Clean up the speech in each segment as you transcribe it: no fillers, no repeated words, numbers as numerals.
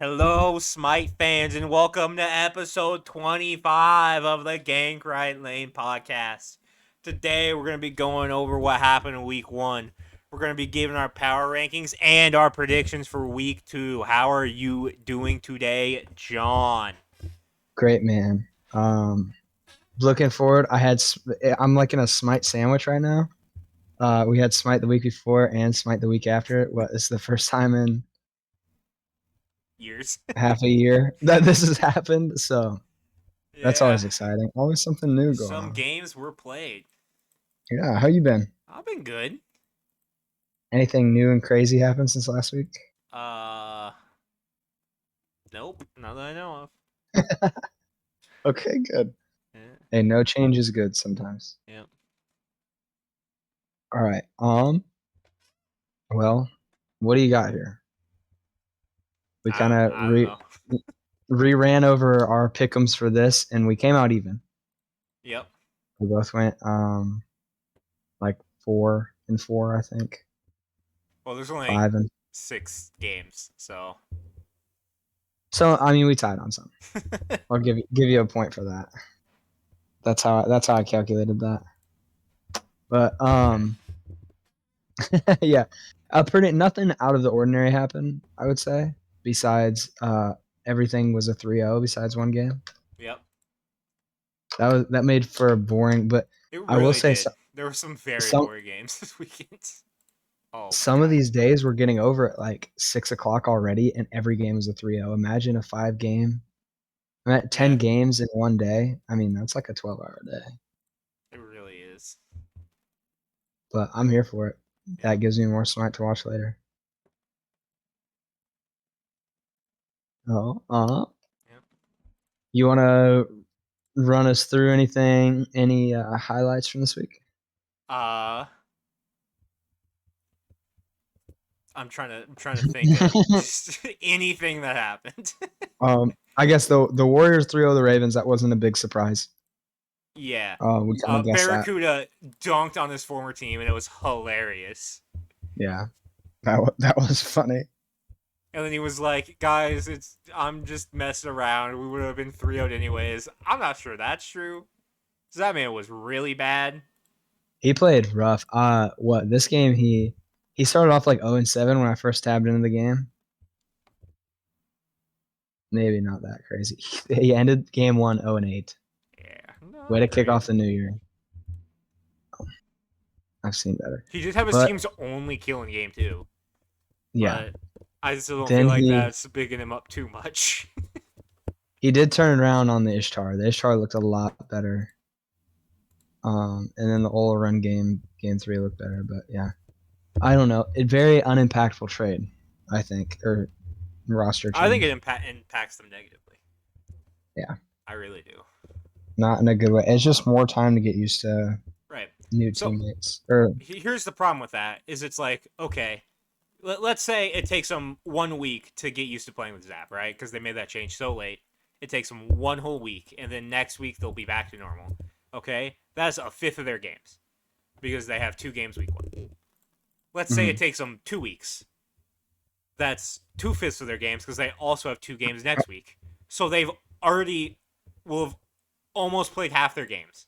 Hello, Smite fans, and welcome to episode 25 of the Gank Right Lane podcast. Today, we're going to be going over what happened in week one. We're going to be giving our power rankings and our predictions for week two. How are you doing today, John? Great, man. Looking forward. I'm like in a Smite sandwich right now. We had Smite the week before and Smite the week after. What is the first time in Years. half a year that this has happened? So that's Yeah. always exciting. Always something new going Some on. games were played. Yeah, how you been? I've been good. Anything new and crazy happened since last week? Uh, nope. Not that I know of. Okay, good. Yeah. Hey, no change is good sometimes. Yeah. All right. Well, what do you got here? We kind of I don't know. ran over our pick'ems for this, and we came out even. Yep. We both went like 4-4, I think. Well, there's only 5 and 6 games, so so I mean we tied on some. I'll give you a point for that. That's how I calculated that. But okay. yeah, pretty nothing out of the ordinary happened. I would say besides everything was a 3-0 besides one game. Yep. That made for a boring. But It I will really say did. There were some very some boring games this weekend. Oh my some of god. these days we're getting over at like 6 o'clock already, and every game is a 3-0. Imagine a 5 game. I'm at 10 Yeah, games in one day. I mean, that's like a 12-hour day. it really is. But I'm here for it. Yeah. That gives me more Smite to watch later. Oh, Yeah. you want to run us through anything? Any highlights from this week? Uh I'm trying to think of just anything that happened. I guess the Warriors 3-0 the Ravens. That wasn't a big surprise. Yeah. We kind of guessed that. Barracuda dunked on his former team and it was hilarious. Yeah, that was funny. And then he was like, "Guys, I'm just messing around. We would have been 3-0 anyways." I'm not sure that's true. So that man was really bad. He played rough. What this game he started off like 0-7 when I first tabbed into the game. Maybe not that crazy. He ended game one 0-8. Yeah, Way not to kick great. off the new year. I've seen better. He did have his But team's only kill in game two, yeah, but I still don't feel then like he that's bigging him up too much. he did turn around on the Ishtar. The Ishtar looked a lot better. And then the Ola run game three looked better. But yeah, I don't know. It very unimpactful trade, I think, or roster I think change. it impacts them negatively. Yeah, I really do. not in a good way. It's just more time to get used to Right. new So teammates. Or here's the problem with that: is it's like, okay, let's say it takes them 1 week to get used to playing with Zap, right? Because they made that change so late. It takes them one whole week, and then next week they'll be back to normal. Okay, that's a fifth of their games because they have 2 games week one. Let's say it mhm. takes them 2 weeks. That's 2/5 of their games because they also have 2 games next week. So they've already will have almost played half their games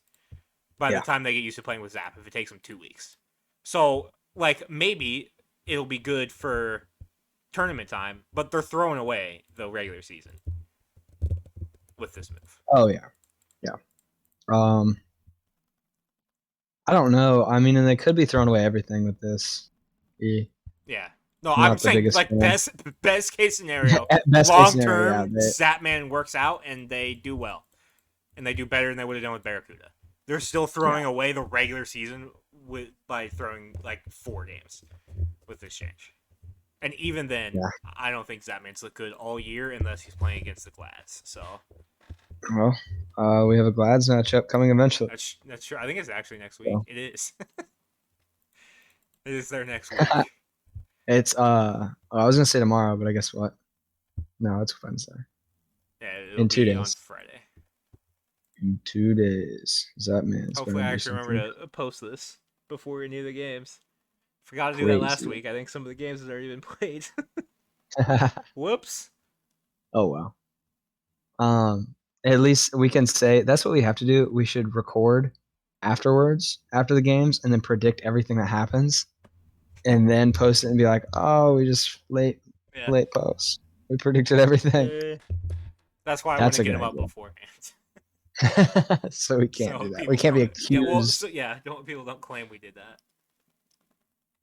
by the Yeah, time they get used to playing with Zap if it takes them 2 weeks. So like maybe it'll be good for tournament time, but they're throwing away the regular season with this move. oh yeah, yeah. Um, I don't know. I mean, and they could be throwing away everything with this. Yeah, Yeah. No, I'm not the saying biggest like fan. best case scenario, At best case long scenario, yeah. term, Zapman works out and they do well, and they do better than they would have done with Barracuda. They're still Yeah, throwing away the regular season by throwing like 4 games with this change. And even then, yeah. I don't think Zapman's look good all year unless he's playing against the Glads. So Well, we have a Glads matchup coming eventually. that's true. I think it's actually next week. So It is. It is their next week. it's I was gonna say tomorrow, but I guess what? No, it's Wednesday. Yeah, it'll In two be on days. Friday. In 2 days. That man's Hopefully, gonna I do actually something. remember to post this before any of the games. Forgot to do that last Crazy. week. I think some of the games has already been played. Whoops. Oh well. At least we can say that's what we have to do. We should record afterwards, after the games, and then predict everything that happens, and then post it and be like, "Oh, we just Yeah. late post. We predicted everything." That's why I That's wouldn't a get good them up idea. beforehand. So we can't So do that. We people can't be don't. Yeah. Well. accused. So yeah. Don't people don't claim we did that.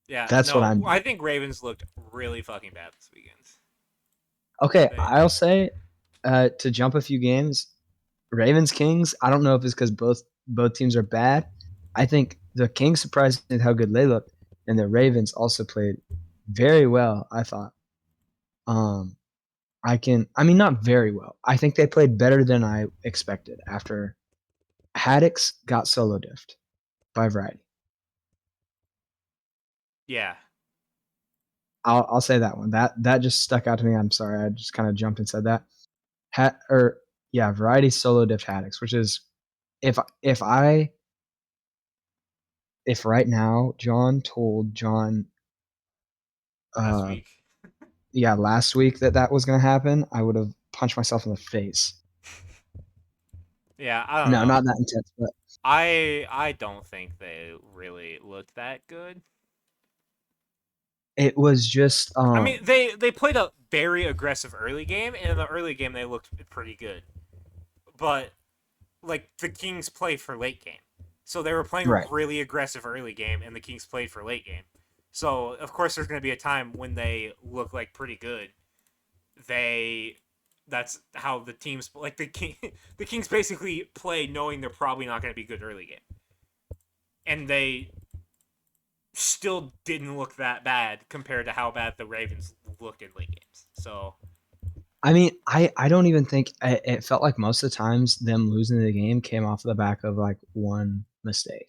Yeah. That's what No. I'm I doing. think Ravens looked really fucking bad this weekend. Okay, They. I'll say to jump a few games, Ravens Kings. I don't know if it's because both teams are bad. I think the Kings surprised me with how good they looked, and the Ravens also played very well. I thought. Um, I mean, not very well. I think they played better than I expected after Haddix got solo diffed by Variety. Yeah. I'll say that one. That just stuck out to me. I'm sorry. I just kind of jumped and said that. Or yeah, Variety solo diffed Haddix, which is if if I if right now John told John Last uh week. yeah, last week that was going to happen, I would have punched myself in the face. Yeah. I don't No, know. not that intense, but I don't think they really looked that good. it was just I mean, they played a very aggressive early game, and in the early game they looked pretty good. But like the Kings play for late game, so they were playing a right. really aggressive early game, and the Kings played for late game. So of course there's going to be a time when they look like pretty good. They That's how the teams like the Kings basically play knowing they're probably not going to be good early game, and they still didn't look that bad compared to how bad the Ravens looked in late games. So I mean, I don't even think it felt like most of the times them losing the game came off the back of like one mistake.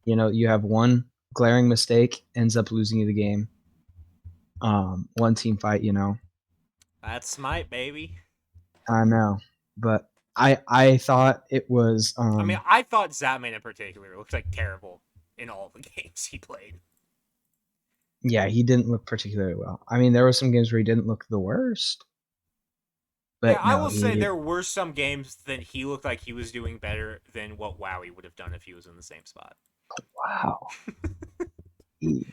You know, you have one glaring mistake ends up losing you the game. One team fight, you know. that's Smite, baby. I know, but I thought it was I mean, I thought Zapman in particular looked like terrible in all the games he played. yeah, he didn't look particularly well. I mean, there were some games where he didn't look the worst, Yeah, but I no, will say he there were some games that he looked like he was doing better than what Wowie would have done if he was in the same spot. wow. He,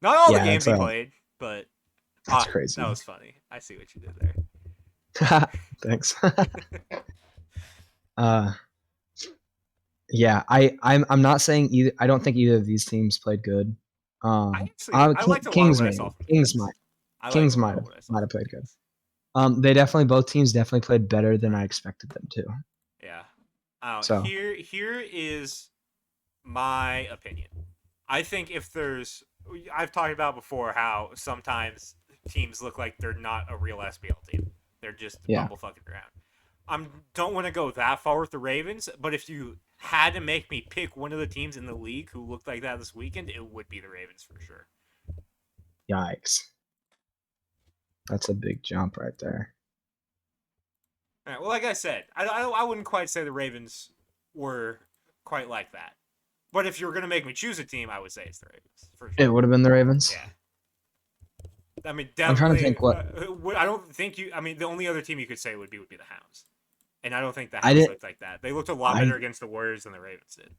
Not all the yeah, games he played, but that's that crazy. was funny. I see what you did there. Thanks. uh Yeah, I'm not saying either. I don't think either of these teams played good. I liked a lot of Kings what I saw maybe. from Kings. I liked Kings a lot of what I saw might from have played good. Kings. They definitely both teams definitely played better than I Right. expected them to. Yeah. So Here is my opinion. I think if there's, I've talked about before how sometimes teams look like they're not a real SBL team. They're just yeah, bumblefucking around. I don't want to go that far with the Ravens, but if you had to make me pick one of the teams in the league who looked like that this weekend, it would be the Ravens for sure. yikes, that's a big jump right there. All right, well, like I said, I wouldn't quite say the Ravens were quite like that. But if you were going to make me choose a team, I would say it's the Ravens for It sure. would have been the Ravens. Yeah. I mean, I'm trying to definitely. think what I don't think you. I mean, the only other team you could say would be the Hounds, and I don't think the I Hounds didn't. looked like that. They looked a lot I better against the Warriors than the Ravens did.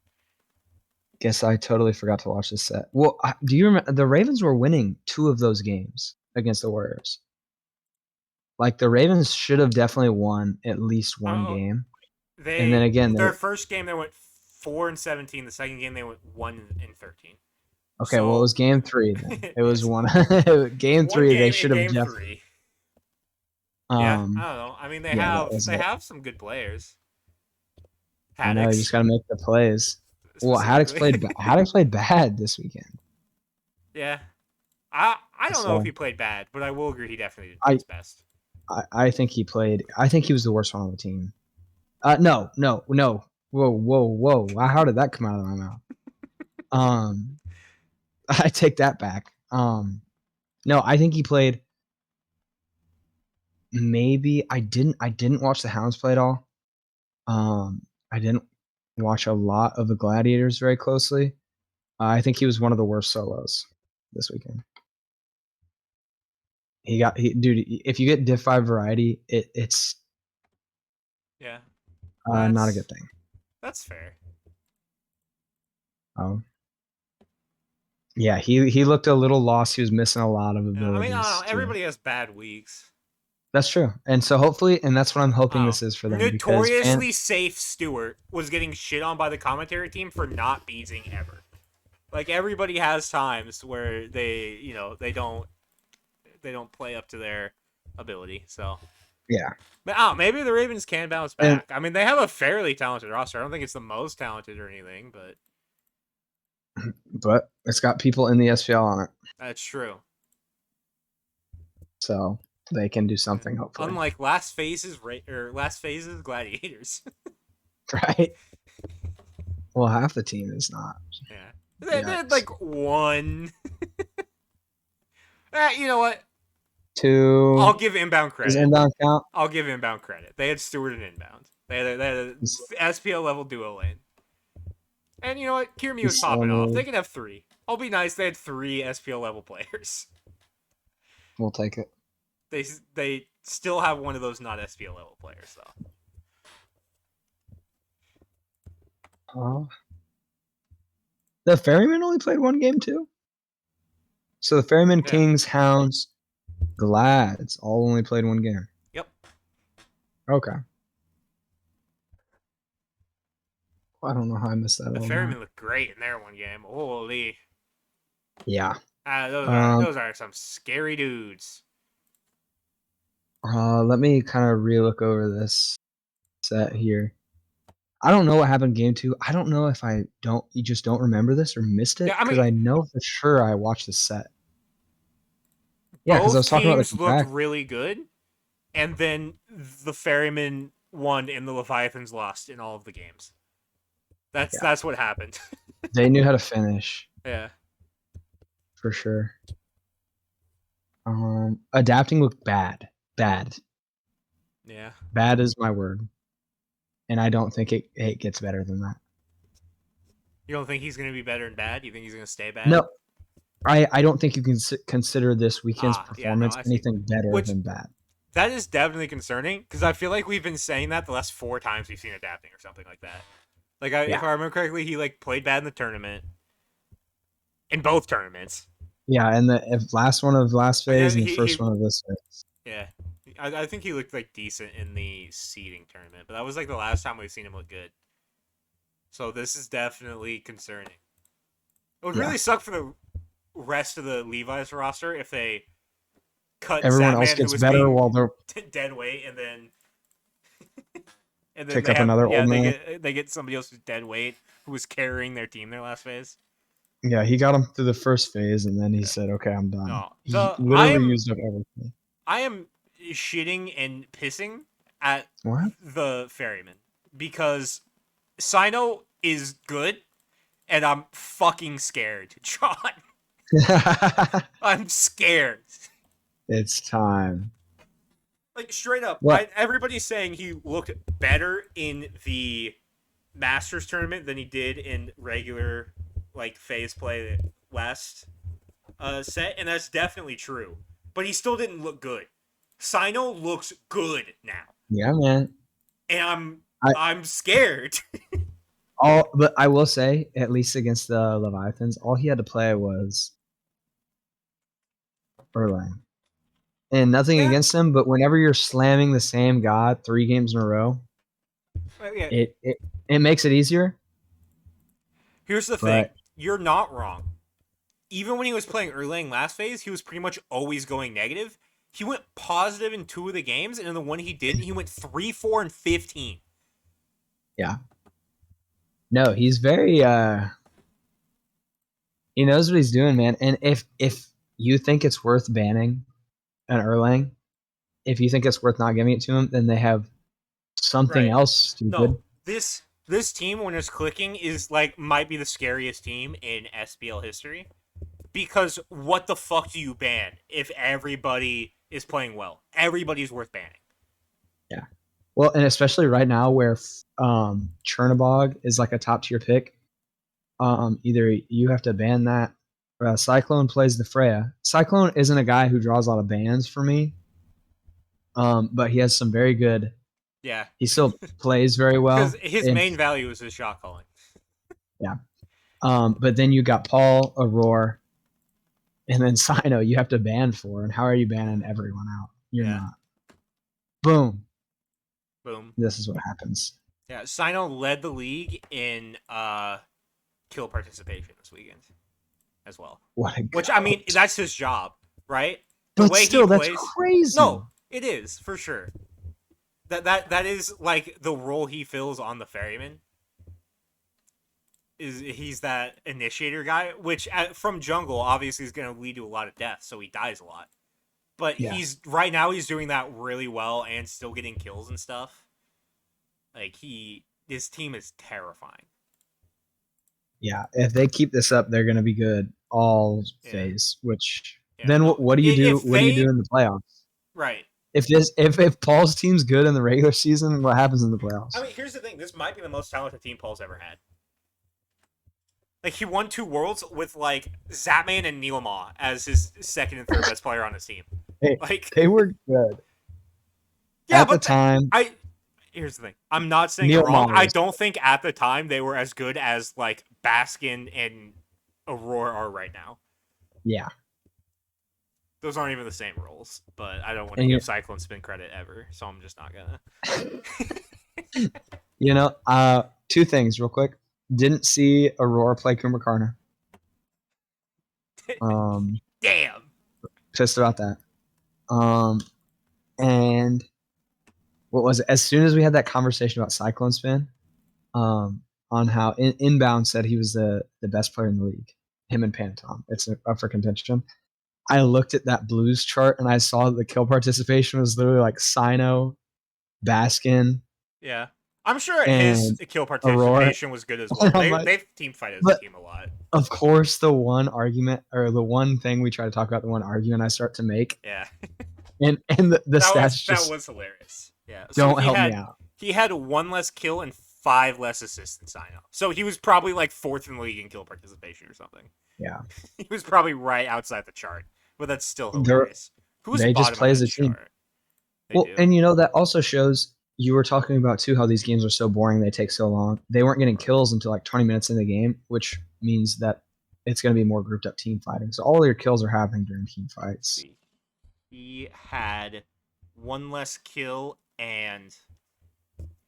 guess I totally forgot to watch this set. Well, do you remember the Ravens were winning two of those games against the Warriors? Like the Ravens should have definitely won at least one Oh, game. And then they again, their first game they went 4-17. The second game they went 1-13. okay, well, it So was game three then. It was yes, one game one three. They game in should have game definitely. three. Yeah, I Um, don't know. I mean, yeah, that was they it. have some good players. I know you Haddix just got to make the plays. Well, specifically. Haddock played bad this weekend. Yeah, I don't know if So he played bad, but I will agree he definitely didn't play I, his best. I think he played. I think he was the worst one on the team. No, no, no. Whoa, whoa, whoa! How did that come out of my mouth? Um, I take that back. No, I think he played. Maybe I didn't. I didn't watch the Hounds play at all. I didn't watch a lot of the Gladiators very closely. I think he was one of the worst solos this weekend. Dude. If you get Div 5 variety, it's Yeah, not a that's good thing. that's fair. Um, yeah, he looked a little lost. He was missing a lot of Yeah, I mean, I don't abilities know. too. Everybody has bad weeks. That's true. And so hopefully, and that's what I'm hoping Oh, this is for them because notoriously safe Stewart was getting shit on by the commentary team for not beating ever. Like everybody has times where they don't play up to their ability. So, yeah, but maybe the Ravens can bounce and back. I mean, they have a fairly talented roster. I don't think it's the most talented or anything, but but it's got people in the SPL on it, that's true. so they can do Yeah. something hopefully. Unlike last phases gladiators. Right? Well, half the team is not. Yeah, they had Yikes. like one. You know what? Two I'll give inbound is credit. inbound count. I'll give inbound credit. They had Stewart and inbound. They had a SPL level duo lane. And you know what? Kirimi was popping off. They could have three. I'll be nice. They had three SPL level players. We'll take it. They still have one of those not SPL level players though. Uh, the Ferryman only played one game too. So the Ferryman, Yeah. Kings, Hounds, Glads all only played one game. Yep. Okay. I don't know how I missed that The little Ferrymen note. looked great in their one game. Holy. Yeah. Those are Um. those are some scary dudes. Let me kind of relook over this set here. I don't know what happened game two. I don't know if you just don't remember this or missed Yeah, it I because mean, I know for sure I watched the set. Yeah, because I both was talking about teams the looked back. really good, and then the Ferrymen won and the Leviathans lost in all of the games. That's Yeah, that's what happened. they knew how to finish Yeah. for sure. Adapting looked bad. Yeah. Bad is my word, and I don't think it gets better than that. You don't think he's going to be better than bad? You think he's going to stay bad? No, I don't think you can consider this weekend's Yeah, no, performance I see. anything better Which than bad. that is definitely concerning because I feel like we've been saying that the last four times we've seen adapting or something like that. Like, if Yeah, I remember correctly, he like played bad in the tournament, in both tournaments. yeah, and the last one of last Like, phase and the he first one of this phase. yeah. I think he looked like decent in the seeding tournament, but that was like the last time we've seen him look good. So this is definitely concerning. It would Yeah, really suck for the rest of the Levi's roster if they cut everyone else Zapman, who gets was better being while they're dead weight, and then pick they up have another old they man. get somebody else who's dead weight who was carrying their team their last phase. Yeah, he got him through the first phase, and then he Yeah. said, "Okay, I'm done." No, He the literally used up everything. I am shitting and pissing at What? the ferryman because Sino is good, and I'm fucking scared, John. I'm scared. It's time. Like straight up, What? everybody's saying he looked better in the Masters tournament than he did in regular like phase play last set, and that's definitely true. But he still didn't look good. Sino looks good now, Yeah, man. and I I'm scared. but I will say, at least against the Leviathans, all he had to play was Erlang. And nothing Yeah, against him, but whenever you're slamming the same god 3 games in a row, yeah. it makes it easier. Here's the thing: But you're not wrong. Even when he was playing Erlang last phase, he was pretty much always going negative. He went positive in two of the games, and in the one he didn't, he went 3, 4, and 15. yeah, no, he's very he knows what he's doing, man. And if you think it's worth banning an Erlang, if you think it's worth not giving it to him, then they have something Right. else No, stupid. this team when it's clicking is like might be the scariest team in SPL history. Because what the fuck do you ban if everybody is playing well? Everybody's worth banning. Yeah. Well, and especially right now where Chernobog is like a top tier pick, either you have to ban that Cyclone plays the Freya. Cyclone isn't a guy who draws a lot of bans for me, but he has some very good. Yeah, He still plays very because well. his And main value is his shot calling. yeah. But then you got Paul, Aurora, and then Sino. You have to ban for, and how are you banning everyone out? You're Yeah, not. Boom. boom. This is what happens. Yeah, Sino led the league in kill participation this weekend as well. What a Which I mean, goat. that's his job, right? The But way he still, that's plays. crazy. No, it is for sure. That is like the role he fills on the ferryman. Is he's that initiator guy, which from jungle obviously is going to lead to a lot of deaths, so he dies a lot. But Yeah. he's right now he's doing that really well and still getting kills and stuff. Like his team is terrifying. Yeah, if they keep this up, they're going to be good all Yeah. phase. Which Yeah, then no, what do you do? if What do you they do in the playoffs? right. If Paul's team's good in the regular season, what happens in the playoffs? I mean, here's the thing: this might be the most talented team Paul's ever had. Like he won 2 worlds with like Zapman and Neilma as his second and third best player on his team. Hey, Like they were good. yeah, At the time, here's the thing. I'm not saying Neil you're wrong. I Mars. don't think at the time they were as good as like Baskin and Aurora are right now. Yeah, Those aren't even the same roles, but I don't want to and give Cyclone Spin credit ever, so I'm just not gonna. 2 things real quick. Didn't see Aurora play Kumakarna. Damn. Pissed about that. And what was it? As soon as we had that conversation about Cyclone Spin, on how Inbound said he was the best player in the league, him and Panatom. It's up for contention. I looked at that Blues chart and I saw that the kill participation was literally like Sino, Baskin, Yeah. I'm sure his and kill Aurora. participation was good as well. I'm like, They've team fighted as a but team a lot. of course, the one argument or the one thing we try to talk about, the one argument I start to make, Yeah. and the stats just that was hilarious. Yeah. don't help me out. He had 1 less kill and 5 less assists than Sino. So he was probably like 4th in the league in kill participation or something. Yeah, He was probably right outside the chart, but that's still hilarious. Who's they just bottom play of as that a team. chart? They Well, do. and that also shows you were talking about too how these games are so boring, they take so long. They weren't getting kills until like 20 minutes in the game, which means that it's going to be more grouped up team fighting. So all your kills are happening during team fights. He had 1 less kill and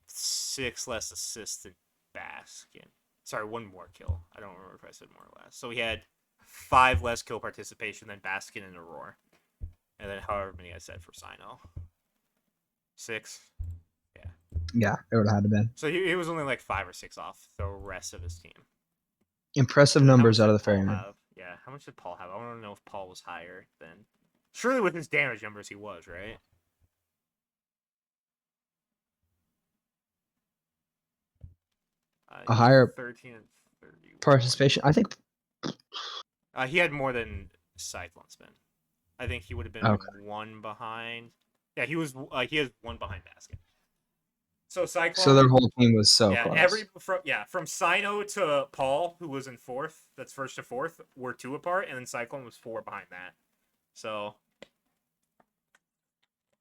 6 less assists than Baskin. Sorry, 1 more kill. I don't remember if I said more or less. So he had 5 less kill participation than Baskin and Aurora. And then however many I said for Sino. 6. Yeah, it would have had to been. So he was only like 5 or 6 off the rest of his team. Impressive And numbers how out much of the did Paul Ferryman. have? Yeah, how much did Paul have? I want to know if Paul was higher than. Surely with his damage numbers, he was, right? A higher 13 and 31. participation. I think. He had more than Cyclone Spin. I think he would have been Okay. 1 behind. Yeah, he was. He has 1 behind Basket. So Cyclone. So their whole team was so yeah, close. from Sino to Paul, who was in 4th, that's 1st to 4th, were 2 apart, and then Cyclone was 4 behind that. So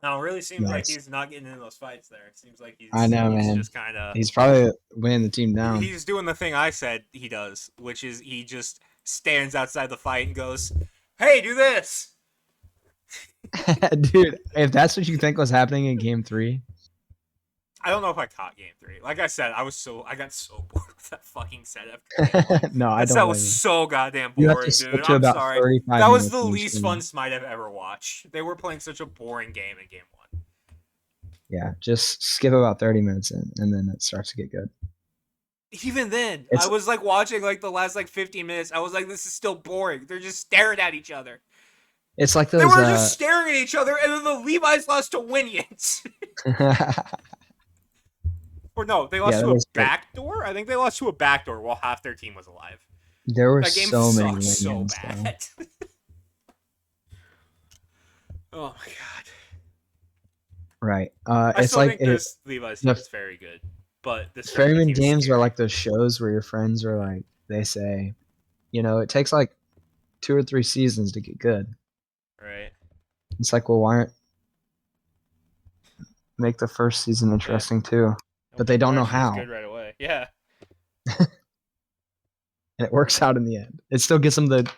now it really seems like he's not getting in those fights there. It seems like he's man. just kind of He's probably weighing the team down. he's doing the thing I said he does, which is he just stands outside the fight and goes, "Hey, do this." Dude, if that's what you think was happening in game 3. I don't know if I caught game 3. Like I said, I got so bored with that fucking setup. No, I don't. That was so goddamn boring, you have to skip dude. to I'm about sorry. 35 That was the minutes least fun Smite I've ever watched. They were playing such a boring game in game 1. Yeah, just skip about 30 minutes in, and then it starts to get good. Even then, It's- I was like watching like the last like 15 minutes. I was like, this is still boring. They're just staring at each other. It's like those. They were just staring at each other, and then the Levi's lost to Winions. Or no, they lost to a backdoor? I think they lost to a backdoor while half their team was alive. There were That game so many sucked so wins, bad. Oh my god. Right. I It's still like think this Levi's team is very good. But this Ferryman games are like those shows where your friends are like, they say, it takes like 2 or 3 seasons to get good. Right. It's like, well, why aren't make the first season Yeah. interesting too? But they don't Why know aren't you just how, good right away? Yeah. and it works out in the end. It still gets them the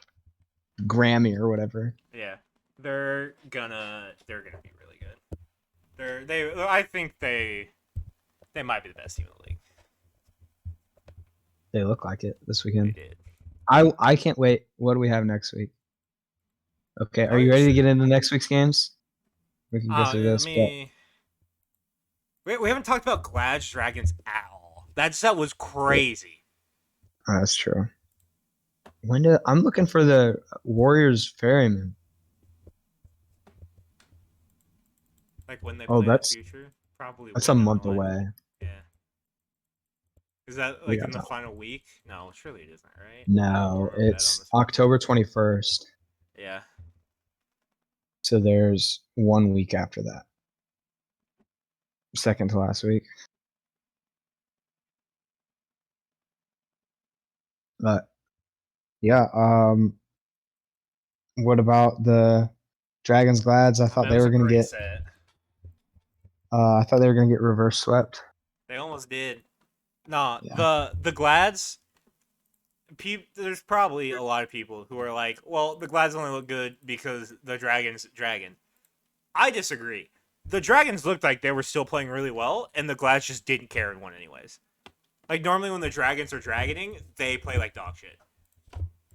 Grammy or whatever. Yeah. They're gonna be really good. I think they might be the best team in the league. They look like it this They weekend. did. I can't wait. What do we have next week? Okay, are Oh, you you ready to should. get into next week's games? We can go through Let this, but me. We haven't talked about Glad's Dragons at all. That set was crazy. that's true. I'm looking for the Warriors Ferryman. Like when they Oh, play in the future, probably that's way a down the month line. away. Yeah. Is that We like got in the time. final week? No, surely it isn't, right? I don't No, want to bet on it's this one. October 21st. Yeah. So there's 1 week after that. Second to last week. But yeah, what about the Dragons Glads? Oh, that was a great set. I thought they were gonna get reverse swept. They almost did. Nah, Yeah. the Glads. There's probably a lot of people who are like, well, the Glads only look good because the Dragons dragon. I disagree. The Dragons looked like they were still playing really well, and the Glads just didn't care and won anyways. Like normally when the Dragons are dragoning, they play like dog shit.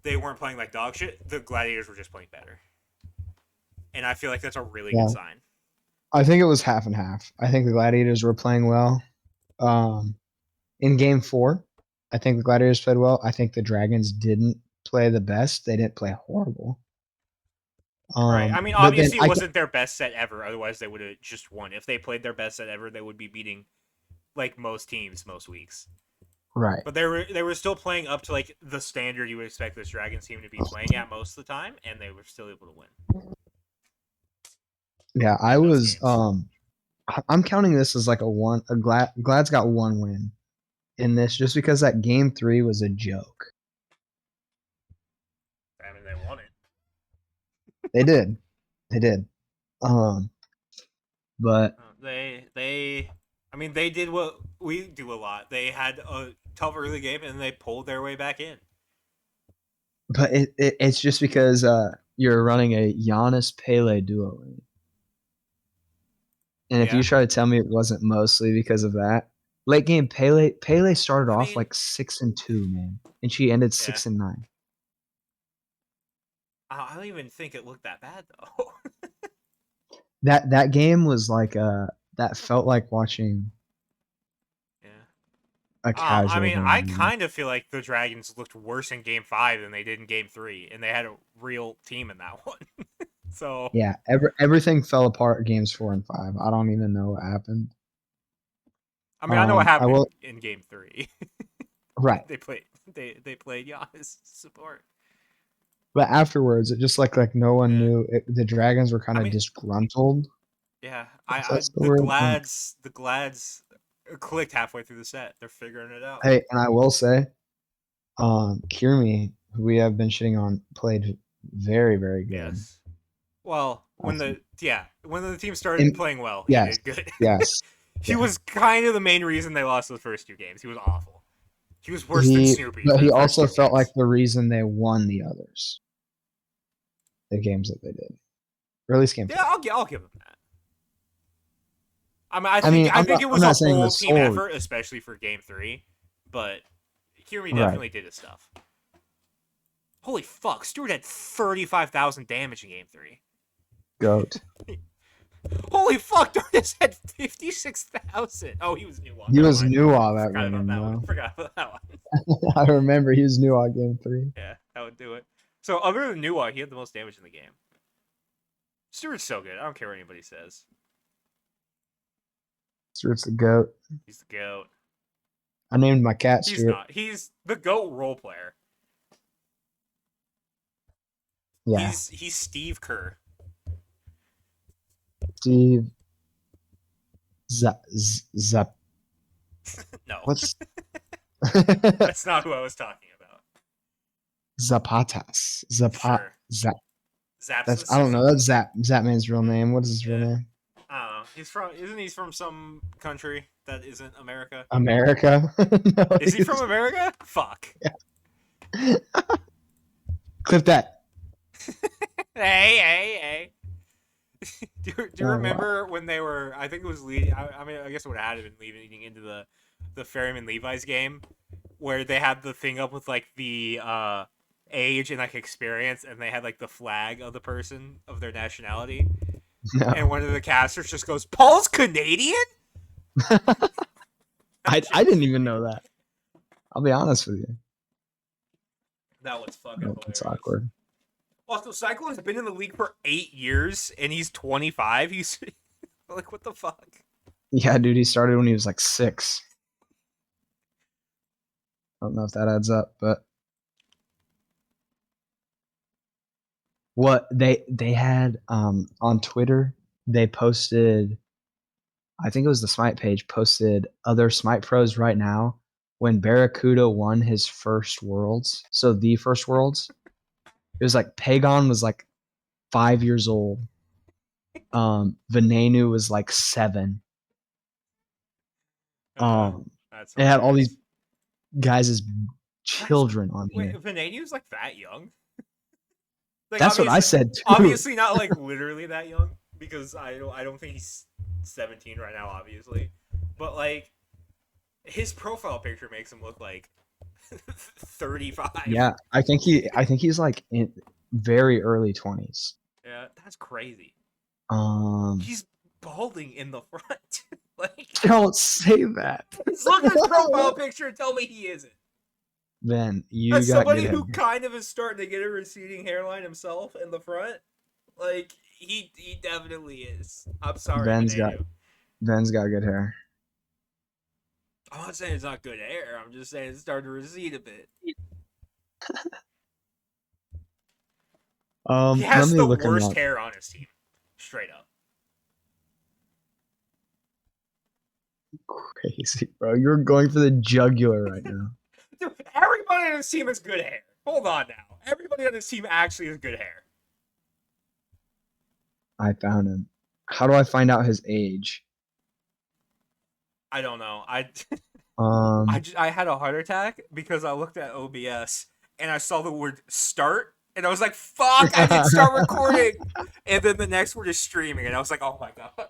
They weren't playing like dog shit. The Gladiators were just playing better, and I feel like that's a really Yeah. good sign. I think it was half and half. I think the Gladiators were playing well. In game 4, I think the Gladiators played well. I think the Dragons didn't play the best. They didn't play horrible. Right. I mean, But then obviously, it wasn't their best set ever. Otherwise, they would have just won. If they played their best set ever, they would be beating like most teams most weeks. right. But they were still playing up to like the standard you would expect this Dragons team to be playing at most of the time, and they were still able to win Yeah, I in those was games. I'm counting this as like Glad's got 1 win in this just because that game 3 was a joke. I mean, they won it. They did. They did. Um but I mean, they did what we do a lot. They had a tough early game, and they pulled their way back in. it's just because you're running a Giannis Pele duo. And if you Yeah. try to tell me it wasn't mostly because of that, late game Pele started I off mean, like 6-2, man, and she ended yeah. 6-9. I don't even think it looked that bad though. That game was like that felt like watching Yeah. a I casual mean, game. I kind of feel like the Dragons looked worse in Game 5 than they did in Game 3, and they had a real team in that one. So, Yeah, everything fell apart games 4 and 5. I don't even know what happened. I mean, I know what I happened will in Game 3. right, they played Giannis support. but afterwards it just like no one Yeah. knew the Dragons were kind I of mean, disgruntled. yeah. That's the word. The Glads clicked halfway through the set. They're figuring it out. Hey, and I will say, Kierme, who we have been shitting on, played very, very good. Yes. Well, I think. when the team started And playing well, he yes, did good. yes, He yeah. was kind of the main reason they lost those first 2 games. He was awful. He was worse than He, Snoopy but for he the first also two felt like games. the reason they won the games that they did, or at least game Yeah, 4. I'll give him that. I mean, I mean, I think it I'm was a not saying the whole team sole effort, especially for Game 3. But Kiri right definitely did his stuff. Holy fuck, Stewart had 35,000 damage in Game 3. goat. Holy fuck, Darkness had 56,000. Oh, he was new on. He Never was mind. new all that Forgot about game that one. though. Forgot about that one. I remember he was new all game 3. Yeah, that would do it. So other than Nuwa, he had the most damage in the game. Stewart's so good. I don't care what anybody says. Stewart's the goat. He's the GOAT. I named my cat He's Stewart. not. He's the GOAT role player. Yeah, He's Steve Kerr. Steve. Zap. No, What's that's not who I was talking about. Zapatas. Sure. Zap. That's I Zapsus or don't know. something. That's Zapman's real name. What is his real Yeah. name? I don't know. Isn't he from some country that isn't America? America. No, Is he from America? Fuck. clip that. Hey. Do you Oh wow. remember when they were? I think it was leading. I mean, I guess it would have had been leading into the Ferryman Levi's game, where they had the thing up with like the age and like experience, and they had like the flag of the person of their nationality, and No. one of the casters just goes, "Paul's Canadian." That shit I was didn't even funny. know that. I'll be honest with you. That was fucking Oh, it's hilarious. awkward. Also, Cyclone's been in the league for 8 years, and he's 25. He's like, what the fuck? Yeah, dude, he started when he was like 6. I don't know if that adds up, but what they had on Twitter, they posted, I think it was the Smite page, posted other Smite pros right now when Barracuda won his first Worlds. So the first Worlds, it was like Pagon was like 5 years old. Venenu was like 7. Uh, Um, that's it had all these hilarious. guys as That's children on wait, here. Vanadium's like that young? Like That's what I obviously, said too. obviously not like literally that young because I don't think he's 17 right now, obviously, but like his profile picture makes him look like 35. Yeah, I think he's like in very early 20s. Yeah, that's crazy. Um, He's balding in the front. Like, don't say that. just look at his profile picture and tell me he isn't. Ben, you As got good somebody hair. who kind of is starting to get a receding hairline himself in the front, like he definitely is. I'm sorry, Ben's got Veneno. Ben's got good hair. I'm not saying it's not good hair. I'm just saying it's starting to recede a bit. He Let has me the look him worst up. hair on his team, straight up. Crazy, bro. You're going for the jugular right now. Dude, everybody on his team has good hair. Hold on now. Everybody on his team actually has good hair. I found him. How do I find out his age? I don't know. Um, I had a heart attack because I looked at OBS and I saw the word start and I was like, "Fuck! I can start recording." And then the next word is streaming, and I was like, "Oh my god!"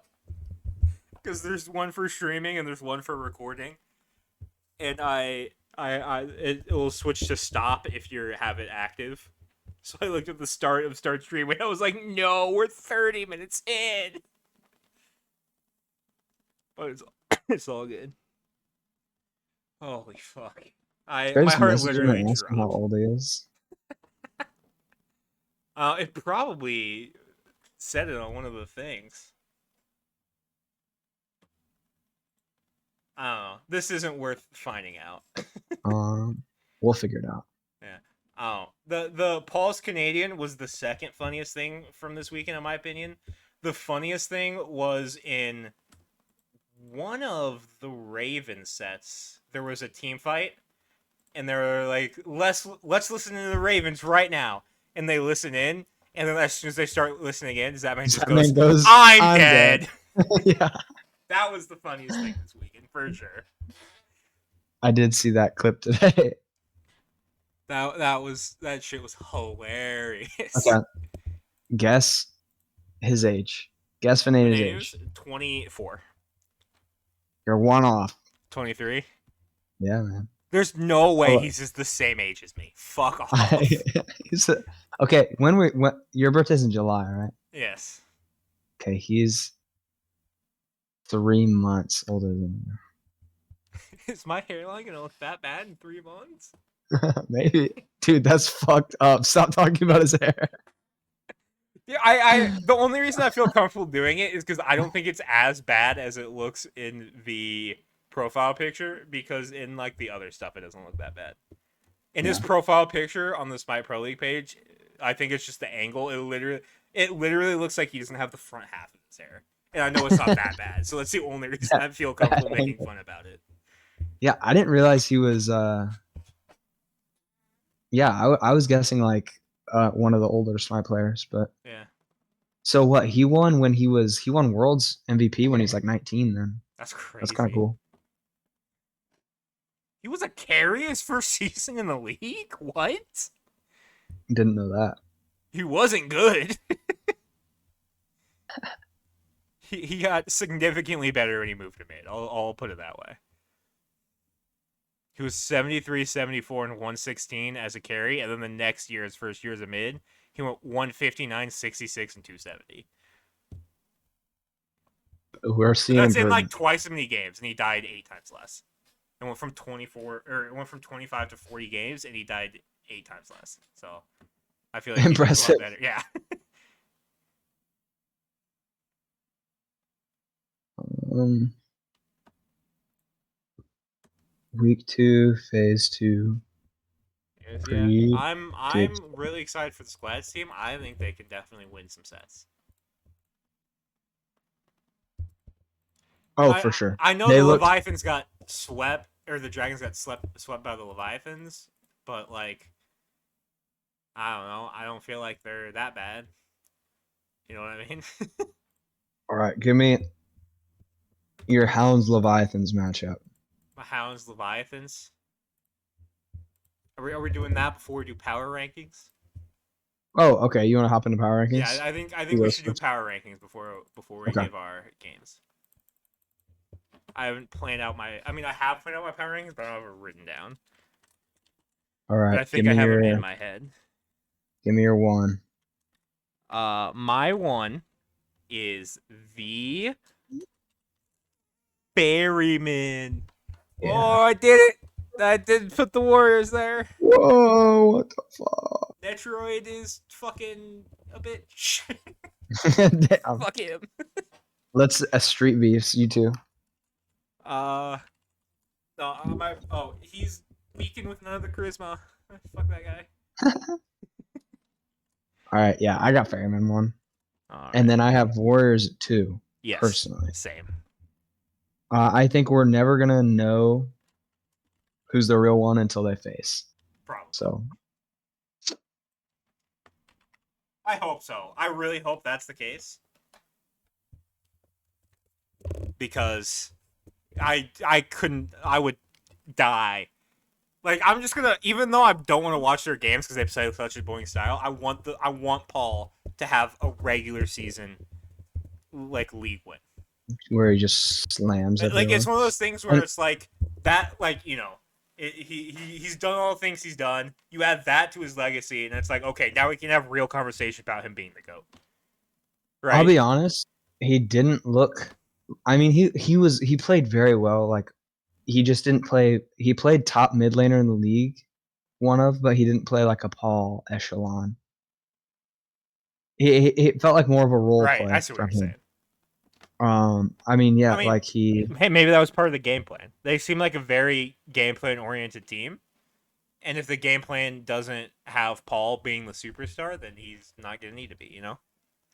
Because there's one for streaming and there's one for recording, and it will switch to stop if you have it active. So I looked at the start streaming. I was like, "No, we're 30 minutes in," but it's all good. Holy fuck! should I My just heart message him literally and ask him how dropped. old he is? It probably said it on one of the things. I don't know. This isn't worth finding out. We'll figure it out. Yeah. Oh, the Paul's Canadian was the second funniest thing from this weekend, in my opinion. The funniest thing was in one of the Raven sets. There was a team fight, and they were like, "Let's listen to the Ravens right now," and they listen in, and then as soon as they start listening in, Zapman just That goes, man goes, "I'm I'm dead. dead." Yeah, That was the funniest thing this weekend for sure. I did see that clip today. That shit was Okay, hilarious. guess his age. Guess Venena's Venenu's age. 24. You're one off. 23. Yeah, man. There's no way Oh, he's just the same age as me. Fuck I, off. okay, when your birthday's in July, right? Yes. Okay, he's 3 months older than Is my hairline gonna look that bad in 3 months? you. Maybe, dude, that's fucked up. Stop talking about his hair. Yeah, the only reason I feel comfortable doing it is because I don't think it's as bad as it looks in the profile picture, because in like the other stuff it doesn't look that bad. In his Yeah, profile picture on the Spy Pro League page, I think it's just the angle. It literally looks like he doesn't have the front half of his hair. And I know it's not that bad. So that's the only reason that, I feel that comfortable making angle. fun about it. Yeah, I didn't realize he was Yeah, I was guessing like one of the older Smite players, but Yeah, so what? He won Worlds MVP when he's like 19. Then that's that's kind of crazy. cool. He was a carry his first season in the league. What? Didn't know that. He wasn't good. He got significantly better when he moved to mid. I'll put it that way. He was 73, 74, and 116 as a carry, and then the next year, his first year as a mid, he went 159, 66, and 270. We're seeing That's in like improvement. twice as many games, and he died 8 times less. It went from 24, or it went from 25 to 40 games, and he died 8 times less. So I feel like he did a lot Impressive. better. Yeah. Um, week 2, phase 2, Yes, yeah. pre. I'm really excited for the Squads team. I think they can definitely win some sets. Oh, I for sure. I know They the looked Leviathans got swept, or the Dragons got swept by the Leviathans, but like I don't know. I don't feel like they're that bad. You know what I mean? all right. Give me your Hounds Leviathans matchup. Hounds, Leviathans. Are we doing that before we do power rankings? Oh, okay. You want to hop into power Yeah, rankings? I think Do we those should do first. power rankings before we Okay. give our games. I haven't planned out my. I mean, I have planned out my power rankings, but I don't have it written down. All But right. I think I have them in my head. Give me your one. My one is the Berryman. Yeah. Oh, I did it! I did put the Warriors there. Whoa! What the fuck? Detroit is fucking a bitch. Damn. Fuck him. Let's street beefs. You two. Uh, no, he's weakened with none of the charisma. Fuck that guy. All right. Yeah, I got Ferryman one, All and right. then I have Warriors two. Yes, Personally, same. I think we're never gonna know who's the real one until they face. Probably. So I hope so. I really hope that's the case because I would die. Like I'm just gonna, even though I don't want to watch their games because they play such a boring style. I want Paul to have a regular season like league win. where he just slams Like it's everyone. one of those things where And it's like that, like he's done all the things he's done. You add that to his legacy, and it's like okay, now we can have real conversation about him being the goat, I'll right? be honest, he didn't look. I mean, he played very well. Like he just didn't play. He played top mid laner in the league, one of, but he didn't play like a Paul echelon. It felt like more of a role Right. I play see what from you're him. saying. I mean, I yeah, mean, like he hey, maybe that was part of the game plan. They seem like a very game plan oriented team, and if the game plan doesn't have Paul being the superstar, then he's not gonna need to be. You know?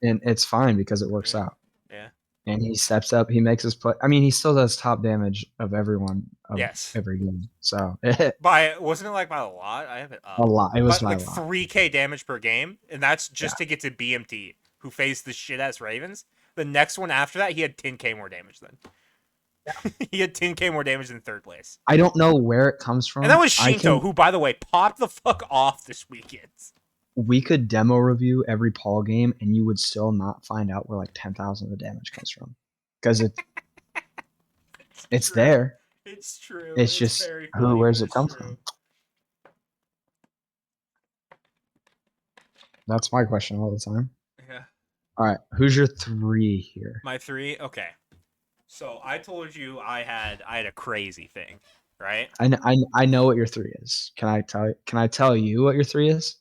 and it's fine because it works Yeah. out. Yeah. And he steps up. He makes his play. I mean, he still does top damage of everyone of Yes. every game. So a By wasn't it like by a lot? I have it up. lot. It was But by like a lot. 3K damage per game, and that's Yeah. just to get to BMT, who faced the shit ass Ravens. The next one after that, he had 10K more damage than. He had 10K more damage than third place. I don't know where it comes And that from. was Shinto, who, by the way, popped the fuck off this weekend. We could demo review every Paul game, and you would still not find out where like 10,000 of the damage comes from, because it's True. there. It's true. It's It's just very who funny, but where's it it's come true. from? That's my question all the time. Yeah. All right, who's your three here? My three? Okay. So I told you I had a crazy thing, right? I know what your three is. Can I tell you what your three is?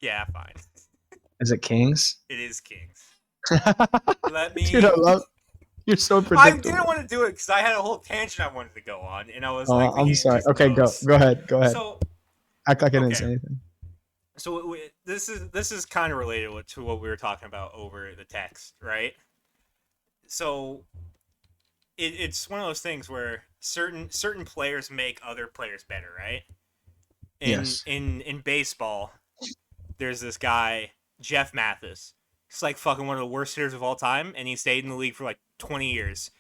Yeah, fine. Is it Kings? It is Kings. Let Dude, I me love you're so I didn't predictable. want to do it because I had a whole tangent I wanted to go on, and I was like, we I'm can't sorry. just Okay, go. boast. Go ahead. Go ahead. So Act like I didn't okay, say anything. so this is kind of related to what we were talking about over the text, right? So it's one of those things where certain players make other players better, right? In Yes. in in baseball, there's this guy Jeff Mathis. He's like fucking one of the worst hitters of all time, and he stayed in the league for like 20 years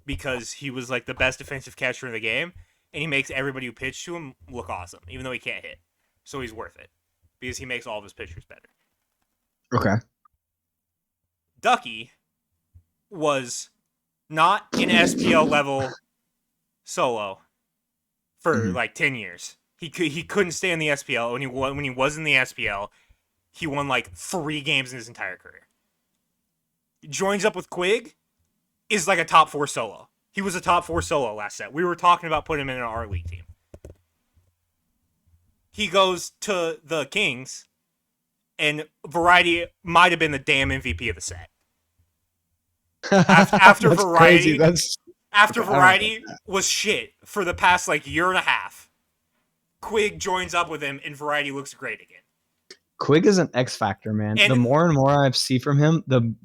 because he was like the best defensive catcher in the game, and he makes everybody who pitched to him look awesome, even though he can't hit. So he's worth it because he makes all of his pitchers better. Okay. Ducky was not an SPL level solo for Mhm. like 10 years. He couldn't stay in the SPL. When he was in the SPL, he won like 3 games in his entire career. He joins up with Quig, is like a top 4 solo. He was a top 4 solo last set. We were talking about putting him in our league team. He goes to the Kings, and Variety might have been the damn MVP of the set. After That's crazy. Variety, That's after okay, I don't get Variety was shit for the past like year and a half, Quig joins up with him, and Variety looks great again. Quig is an X factor, man. And The more and more I see from him, the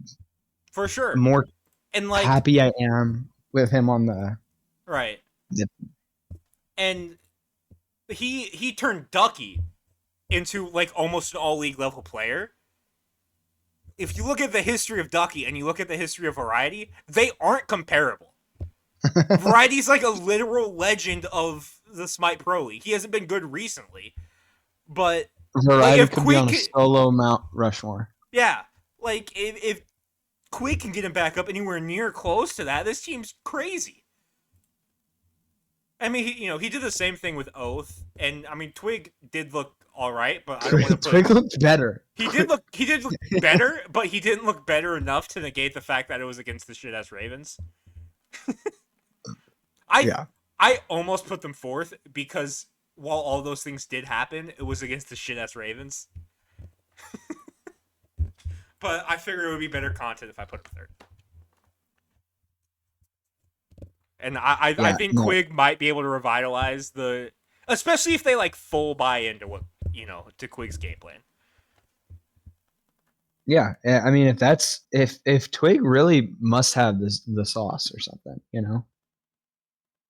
for sure, more and like happy I am with him on the. right, the and he turned Ducky into like almost an all league level player. If you look at the history of Ducky and you look at the history of Variety, they aren't comparable. Variety's like a literal legend of the Smite Pro League. He hasn't been good recently, but like Variety if could be on a Quig, solo Mount Rushmore. yeah, like if Quig can get him back up anywhere near close to that, this team's crazy. I mean, he did the same thing with Oath, and I mean, Twig did look all right, but I don't want to put. Twig looked better. He did look better, but he didn't look better enough to negate the fact that it was against the shit ass Ravens. I Yeah. I almost put them fourth because while all those things did happen, it was against the shit ass Ravens. But I figured it would be better content if I put them third. And I think No. Quig might be able to revitalize especially if they like full buy into what to Quig's game plan. Yeah, I mean, if Twig really must have the sauce or something,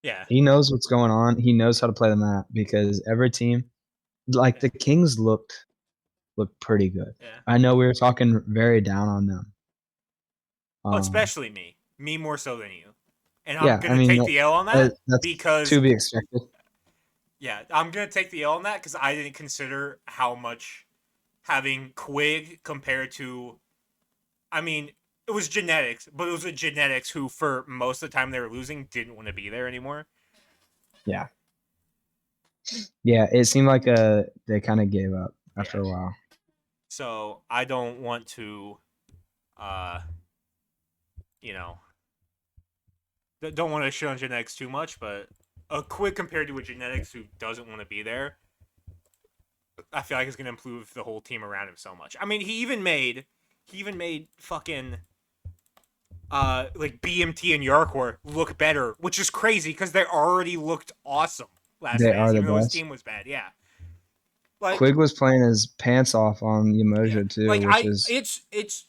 Yeah. he knows what's going on. He knows how to play the map because every team, like the Kings, looked pretty good. Yeah. I know we were talking very down on them. Especially me. Me more so than you. And I'm Yeah, I gonna mean take the L on that that's because to be expected. yeah, I'm gonna take the L on that because I didn't consider how much having Quig compared to. I mean, it was genetics, but it was a genetics who, for most of the time they were losing, didn't want to be there anymore. Yeah. Yeah, it seemed like they kind of gave up after a while. So I don't want to, uh, you know, don't want to shit on genetics too much, but a Quig compared to a genetics who doesn't want to be there, I feel like it's gonna improve the whole team around him so much. I mean, he even made fucking like BMT and Yarkor look better, which is crazy because they already looked awesome last They phase, are the even though his best. team was bad. Yeah, like Quig was playing his pants off on Umoja too, like which is it's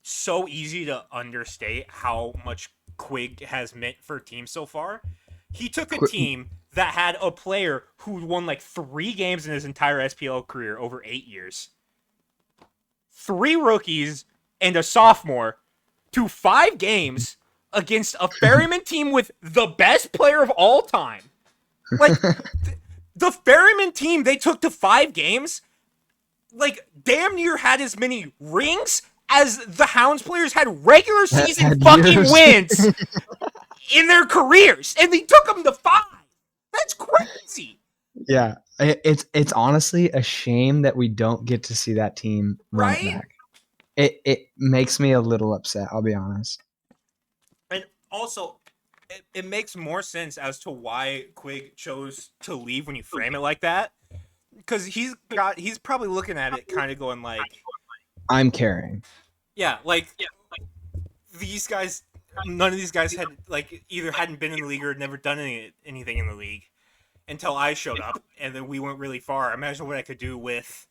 so easy to understate how much Quig has meant for teams so far. He took a team that had a player who won like 3 games in his entire SPL career over 8 years. 3 rookies and a sophomore to 5 games against a Ferryman team with the best player of all time. Like, the Ferryman team they took to 5 games, like, damn near had as many rings as the Hounds players had regular season had fucking years. wins in their careers. And they took them to 5. That's crazy. Yeah, it's honestly a shame that we don't get to see that team run it Right? back. It makes me a little upset. I'll be honest. And also, it makes more sense as to why Quig chose to leave when you frame it like that. Because he's probably looking at it kind of going like, I'm carrying. yeah, like these guys, none of these guys had like either hadn't been in the league or had never done anything in the league until I showed up, and then we went really far. Imagine what I could do with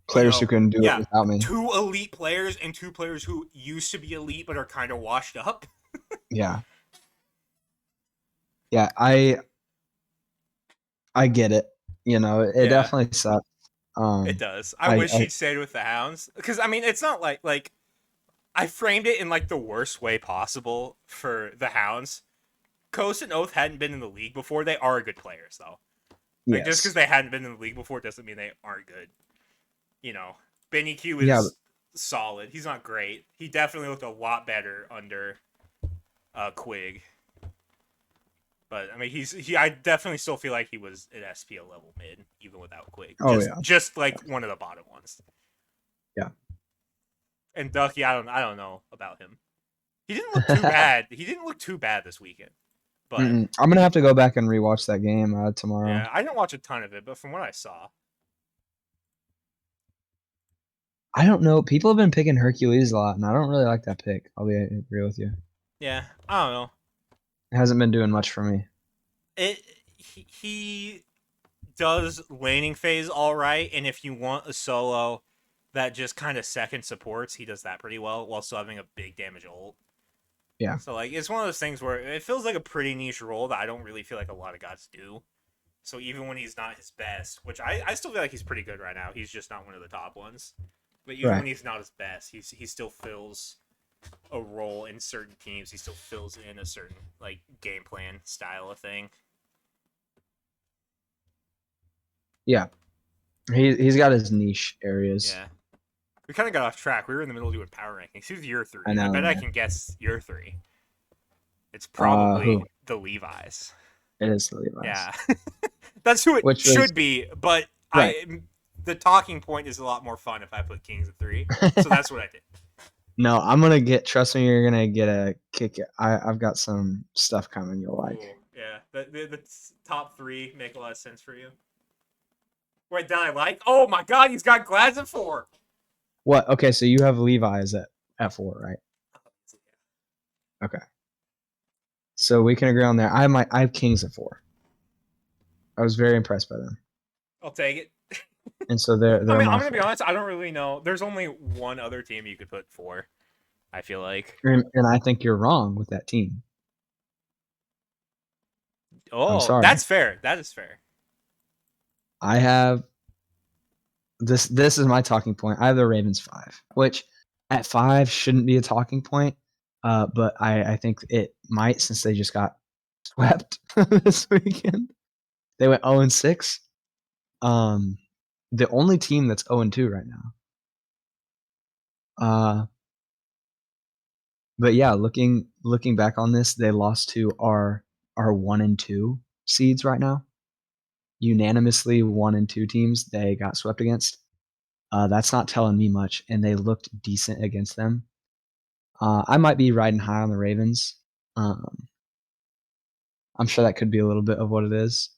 Players who couldn't do it without me. 2 elite players and 2 players who used to be elite but are kind of washed up. Yeah. Yeah, I get it. You know, it Yeah, definitely sucks. it Um, does. I I, wish I he'd stayed with the Hounds because I mean, it's not like I framed it in like the worst way possible for the Hounds. Coast and Oath hadn't been in the league before. They are good players though. Like just because yes, they hadn't been in the league before doesn't mean they aren't good. You know, Benny Q yeah, is solid. He's not great. He definitely looked a lot better under Quig. But I mean, I definitely still feel like he was an SPL level mid even without Quig. oh yeah, Just yeah, like one of the bottom ones. yeah. And Ducky, I don't know about him. He didn't look too bad. He didn't look too bad this weekend. But I'm gonna have to go back and rewatch that game tomorrow. yeah, I didn't watch a ton of it, but from what I saw, I don't know. People have been picking Hercules a lot, and I don't really like that pick. I'll be real with you. yeah, I don't know. It hasn't been doing much for me. He does laning phase all right, and if you want a solo that just kind of second supports, he does that pretty well while still having a big damage ult. Yeah, So like it's one of those things where it feels like a pretty niche role that I don't really feel like a lot of gods do. So even when he's not his best, which I still feel like he's pretty good right now, he's just not one of the top ones. But even right. when he's not his best, he still fills a role in certain teams. He still fills in a certain like game plan style of thing. Yeah, he's got his niche areas. Yeah. We kind of got off track. We were in the middle of doing power rankings. Who's your I three? I know, bet I man. can guess your three. It's Who probably the Levi's. it is the Levi's, Yeah, that's who it which was should be. But right. the talking point is a lot more fun if I put Kings at three. So that's what I did. No, I'm gonna get. Trust me, you're gonna get a kick. I've got some stuff coming you'll like. Ooh, yeah. The top three make a lot of sense for you. Wait, did I like? Oh my God, he's got Glads at four. What? Okay, so you have Levi's at 4, right? Okay, so we can agree on there. I have Kings at 4. I was very impressed by them, I'll take it. and so I they're mean, I'm my gonna be 4. honest. I don't really know. There's only one other team you could put four. I feel like. And I think you're wrong with that team. I'm Oh, sorry. that's fair. That is fair. I have this. This is my talking point. I have the Ravens 5, which at 5 shouldn't be a talking point, but I think it might since they just got swept this weekend. They went 0-6. Um, the only team that's 0-2 right now. Uh, but yeah, looking back on this, they lost to our 1-2 seeds right now. Unanimously 1-2 teams they got swept against. That's not telling me much, and they looked decent against them. I might be riding high on the Ravens. Um, I'm sure that could be a little bit of what it is,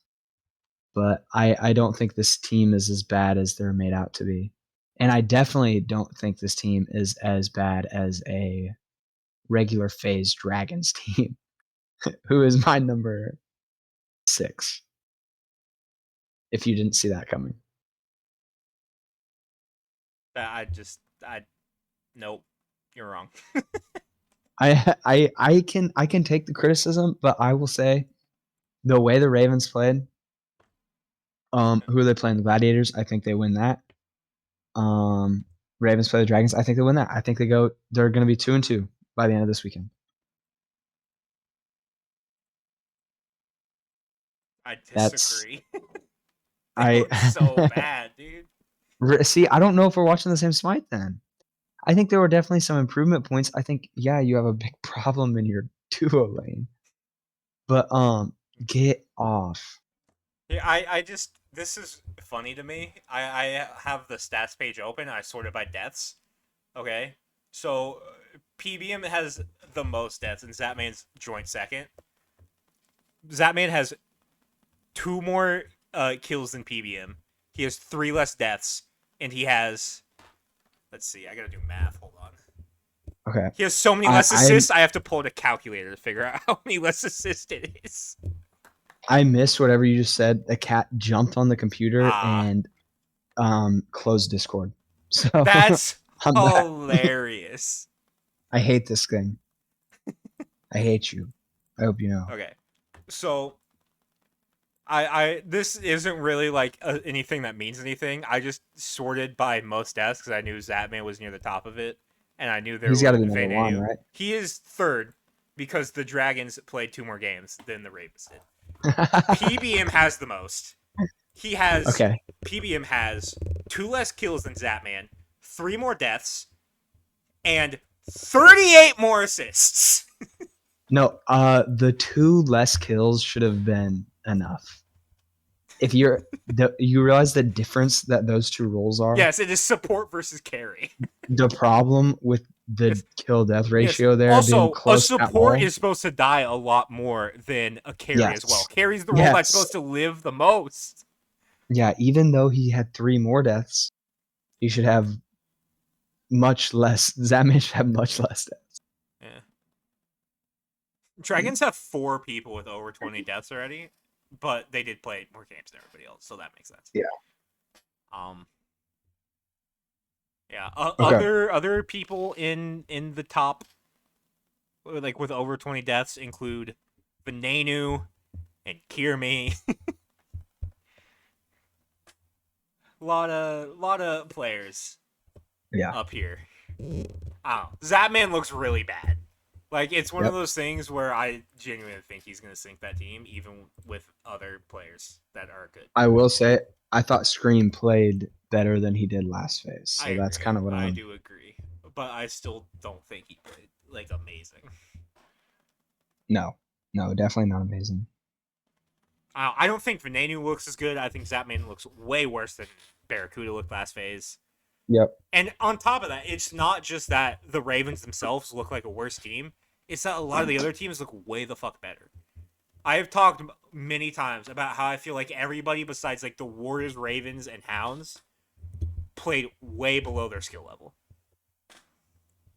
but I don't think this team is as bad as they're made out to be. And I definitely don't think this team is as bad as a regular phase Dragons team, who is my number 6, if you didn't see that coming. I nope. You're wrong. I can take the criticism, but I will say the way the Ravens played, who are they playing? The Gladiators. I think they win that. Um, Ravens play the Dragons. I think they win that. I think they're going to be 2-2 by the end of this weekend. I That's disagree. They I look so bad, dude. see. I don't know if we're watching the same Smite then. I think there were definitely some improvement points. I think yeah, you have a big problem in your duo lane, but get off. Yeah, I just this is funny to me. I have the stats page open. I sorted by deaths. Okay, so PBM has the most deaths, and Zapman's joint second. Zapman has two more kills than PBM. He has three less deaths, and he has. Let's see. I gotta do math. Hold on. Okay, He has so many I less I assists. I have to pull out a calculator to figure out how many less assists it is. I missed whatever you just said. The cat jumped on the computer Ah, and closed Discord. So that's I'm back. hilarious. I hate this thing. I hate you. I hope you know. Okay, so I this isn't really like anything that means anything. I just sorted by most deaths because I knew Zatman was near the top of it, and I knew there He's got to was be number one, Vanadu. right? He is third because the Dragons played 2 more games than the Ravens did. PBM has the most. He has Okay. PBM has 2 less kills than Zatman, 3 more deaths, and 38 more assists. No, the 2 less kills should have been enough. If you realize the difference that those 2 roles are. Yes, it is support versus carry. The problem with the Yes. kill death Yes. ratio there being Also, a close at support all. is supposed to die a lot more than a carry as well. Yes. Carry's the role that's Yes. supposed to live the most. Yeah, even though he had 3 more deaths, he should have much less. Zatman should have much less deaths. Yeah. Dragons have 4 people with over 20 deaths already, but they did play more games than everybody else, so that makes sense. Yeah. Yeah. Okay. Other people in the top, like with over 20 deaths, include Venenu and Kirmi. lot of players. Yeah. Up here. Oh, Zatman looks really bad. Like, it's one of Yep. those things where I genuinely think he's going to sink that team, even with other players that are good. I will say, I thought Scream played better than he did last phase. So I that's agree. kind of what I I'm. do agree. But I still don't think he played, like, amazing. No, definitely not amazing. I don't think Venenu looks as good. I think Zatman looks way worse than Barracuda looked last phase. Yep. And on top of that, it's not just that the Ravens themselves look like a worse team. It's that a lot of the other teams look way the fuck better. I have talked many times about how I feel like everybody besides like the Warriors, Ravens, and Hounds played way below their skill level.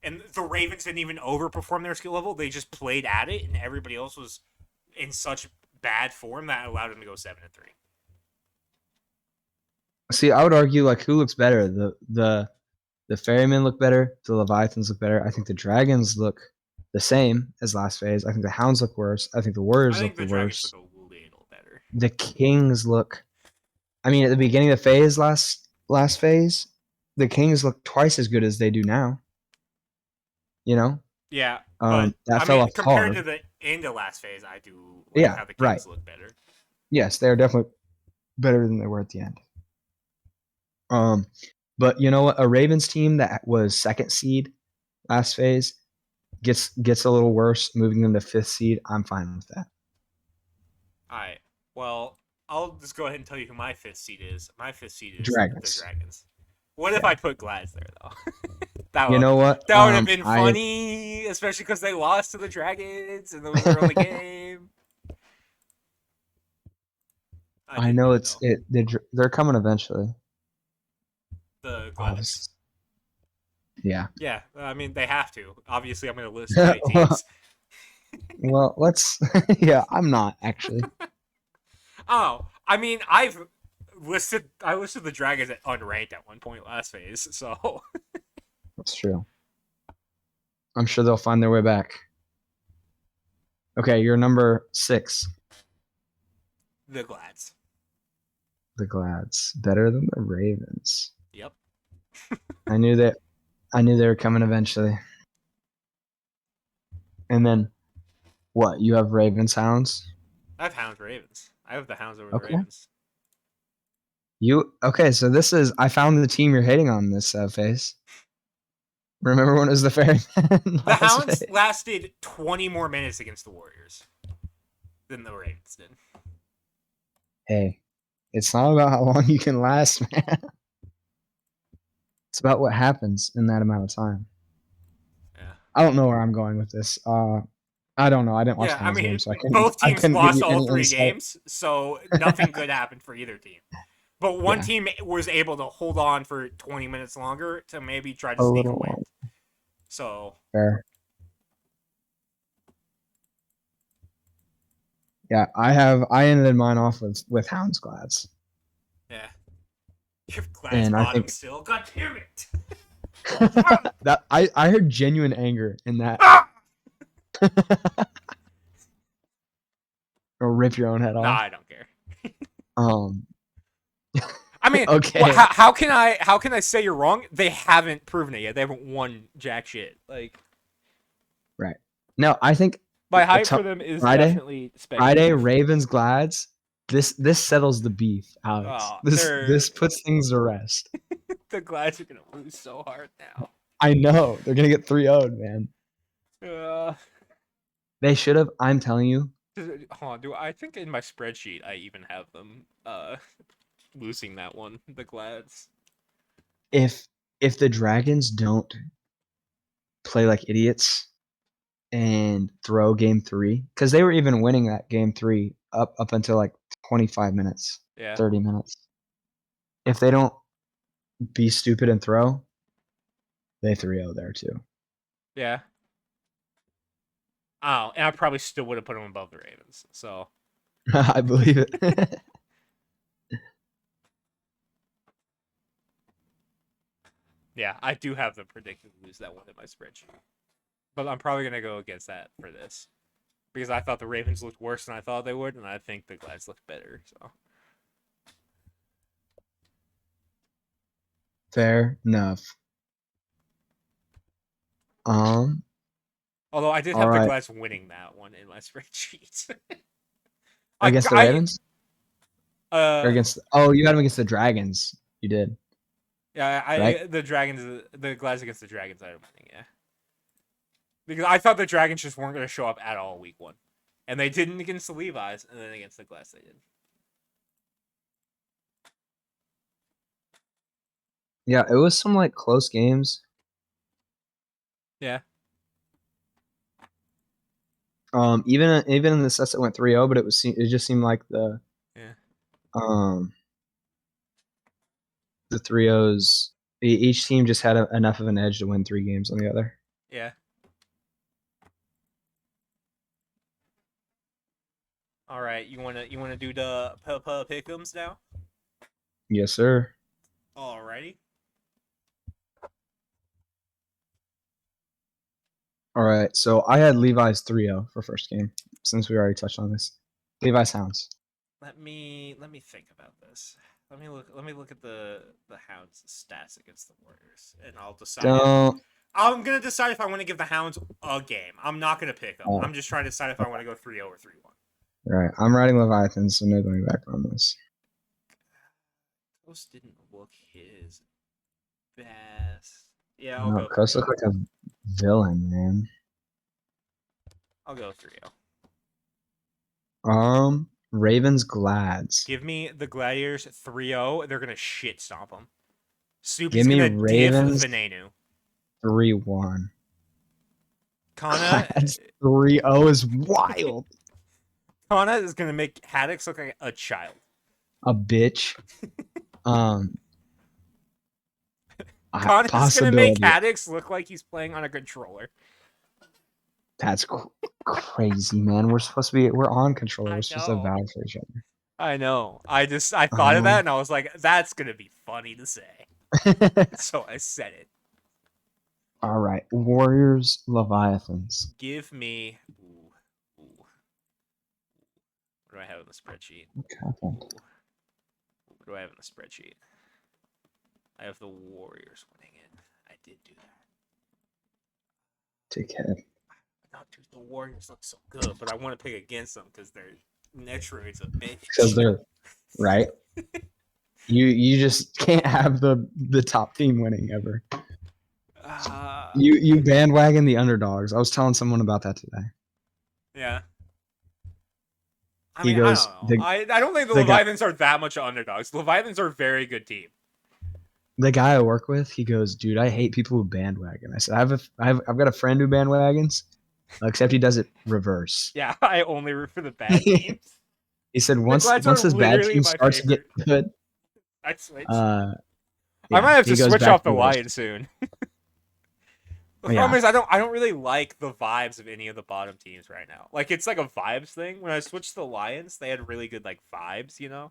And the Ravens didn't even overperform their skill level. They just played at it, and everybody else was in such bad form that allowed them to go 7-3. See, I would argue like who looks better? The Ferrymen look better. The Leviathans look better. I think the Dragons look the same as last phase. I think the Hounds look worse. I think the I Warriors think look the the Dragons worst. look a little better. The Kings look. I mean, at the beginning of the phase, last phase, the Kings look twice as good as they do now. You know, Yeah, but that I fell mean, off compared hard. to the end of last phase, I do like Yeah, how the right. Kings look better. Yes, they are definitely better than they were at the end. But you know what? A Ravens team that was 2nd seed last phase gets a little worse, moving them to 5th seed. I'm fine with that. All right. Well, I'll just go ahead and tell you who my 5th seed is. My 5th seed is the Dragons. Dragons. What if Yeah. I put Glads there though? that You would know what? that would have been funny, especially because they lost to the Dragons and it was their only game. I know they're coming eventually. The Glads. Yeah. Yeah, I mean they have to. Obviously, I'm going to list 20 teams. Well, let's. Yeah, I'm not actually. Oh, I mean, I listed the Dragons at unranked at one point last phase, so That's true. I'm sure they'll find their way back. Okay, you're number 6. the Glads. The Glads better than the Ravens. Yep. I knew they were coming eventually. And then, what? You have Ravens Hounds? I have Hounds Ravens. I have the Hounds over the Okay. Ravens. Okay? So this is. I found the team you're hating on this phase. Remember when it was the Ferrymen? The Hounds lasted 20 more minutes against the Warriors than the Ravens did. Hey, it's not about how long you can last, man. It's about what happens in that amount of time. Yeah. I don't know where I'm going with this. I don't know. I didn't watch the Hounds game, so both teams lost all 3 insight. games, so nothing good happened for either team. But one team was able to hold on for 20 minutes longer to maybe try to sneak a win. So fair. Yeah, I ended mine off with Hounds Glads. Yeah. You have Glads bottom still. God damn it. That I heard genuine anger in that. Or rip your own head Nah, off. I don't care. Um. I mean, Okay. how can I say you're wrong? They haven't proven it yet. They haven't won jack shit. Like Right. No, I think my hype t- for them is Friday, definitely Friday, speculative. Ravens, Glads. This settles the beef, Alex. Oh, This puts things to rest. the Glads are gonna lose so hard now. I know they're gonna get 3-0'd, man. Uh, They should have. I'm telling you, hold on, do I think in my spreadsheet I even have them losing that one, the Glads. if the Dragons don't play like idiots and throw game 3, because they were even winning that game 3 up until like 25 minutes, Yeah. 30 minutes. If they don't be stupid and throw, they 3-0 there too. Yeah. Oh, and I probably still would have put them above the Ravens. So I believe it. yeah, I do have them predicted to lose that one in my spreadsheet. But I'm probably gonna go against that for this. Because I thought the Ravens looked worse than I thought they would, and I think the Glads looked better. So Fair enough. although I did All have the right. Glads winning that one in my spreadsheet. Against the I Ravens? Or uh against oh, you had them against the Dragons. You did, yeah, right? the Dragons, the Glads against the Dragons I am winning, yeah. Because I thought the Dragons just weren't gonna show up at all week one. And they didn't against the Levi's, and then against the Glads they did. Yeah, it was some like close games. Yeah. Even in the sets that went 3-0, but it just seemed like Yeah. um the 3-0s, each team just had enough of an edge to win 3 games on the other. Yeah. All right, you wanna do the pick'ems now? Yes, sir. Alrighty. All right, so I had Levi's 3-0 for first game, since we already touched on this. Levi's Hounds. Let me think about this. Let me look at the Hounds' stats against the Warriors, and I'll decide if Don't. I'm gonna decide if I want to give the Hounds a game. I'm not gonna pick them. Oh, I'm just trying to decide if I want to go 3-0 or 3-1. all right, I'm riding Leviathan, so no going back on this. Ghost didn't look his best. Yeah, I'll No, go Coast 3-0. looked like a villain, man. I'll go 3-0. Ravens Glads. Give me the Gladiators 3-0. They're gonna shit stomp them. Give Soupy's me gonna diff Ravens Venenu. 3-1. Kana Glads 3-0 is wild. Kana is gonna make Haddix look like a child. A bitch. Um, Kana's gonna make possibility. Haddix look like he's playing on a controller. That's crazy, man. We're on controller. We're I supposed to know. vibe for each other. I know. I thought of that Um, and I was like, that's gonna be funny to say. So I said it. all right, Warriors Leviathans. Give me. Ooh. What do I have in the spreadsheet? What happened? What do I have in the spreadsheet? I have the Warriors winning it. I did do that. Dickhead. No, dude, the Warriors look so good, but I want to pick against them because their Netra is a Because bitch. they're right. You just can't have the top team winning ever. Uh, You bandwagon the underdogs. I was telling someone about that today. yeah. I He mean, I goes, don't know. I don't think the the guy Leviathans are that much underdogs. The Leviathans are a very good team. the guy I work with, he goes, dude, I hate people who bandwagon. I said, I've got a friend who bandwagons, except he does it reverse. Yeah, I only root for the bad teams. He said The once Gladiators are this bad literally team my starts to get favorite. good, I switch. uh, I might yeah, have he to goes switch back off to the the worst. Lions soon. The Yeah, problem is I don't really like the vibes of any of the bottom teams right now. Like it's like a vibes thing. When I switched to the Lions, they had really good like vibes, you know?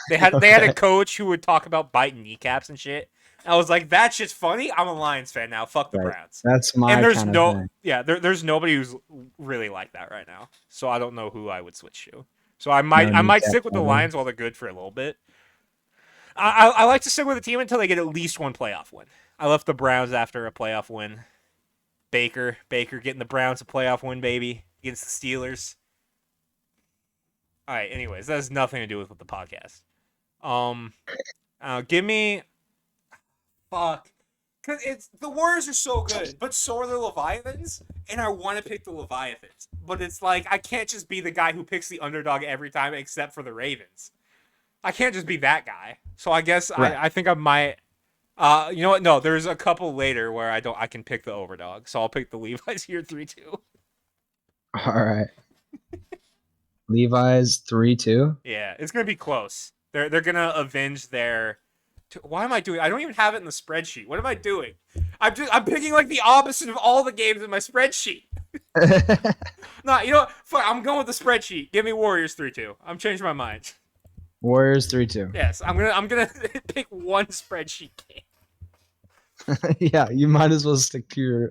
They had a okay. coach who would talk about biting kneecaps and shit. I was like, that shit's funny. I'm a Lions fan now. Fuck the Right. Browns. That's And my there's kind of no, thing. yeah, there's nobody who's really like that right now. So I don't know who I would switch to. So I No might kneecap stick with the ever. Lions while they're good for a little bit. I like to stick with the team until they get at least one playoff win. I left the Browns after a playoff win. Baker getting the Browns a playoff win, baby, against the Steelers. All right. Anyways, that has nothing to do with the podcast. Um, give me fuck. Cause it's the Warriors are so good, but so are the Leviathans, and I want to pick the Leviathans, but it's like I can't just be the guy who picks the underdog every time, except for the Ravens. I can't just be that guy. So I guess Right. I think I might. You know what? No, there's a couple later where I can pick the overdog, so I'll pick the Levi's here 3-2. All right. Levi's 3-2. Yeah, it's gonna be close. They're gonna avenge their. Why am I doing? I don't even have it in the spreadsheet. What am I doing? I'm picking like the opposite of all the games in my spreadsheet. No, you know what? Fuck, I'm going with the spreadsheet. Give me Warriors 3-2. I'm changing my mind. Warriors 3-2. Yes, I'm gonna pick one spreadsheet game. Yeah, you might as well stick to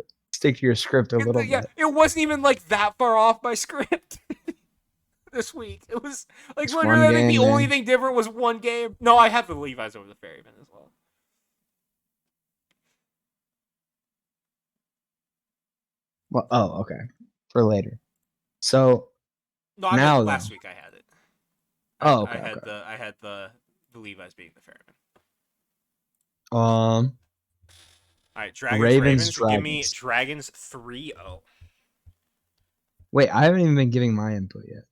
your script a little Yeah, bit. it wasn't even like that far off my script this week. It was like It's literally one I think the game, only man. thing different was one game. No, I have the Levi's over the Ferryman as well. Well, oh, okay. For later. So No, I meant now though. last week I had it. Oh, okay, okay. I had the Levi's being the Ferryman. Um, All right, Dragons Ravens Ravens. Give me Dragons. Dragons 3-0. Wait, I haven't even been giving my input yet.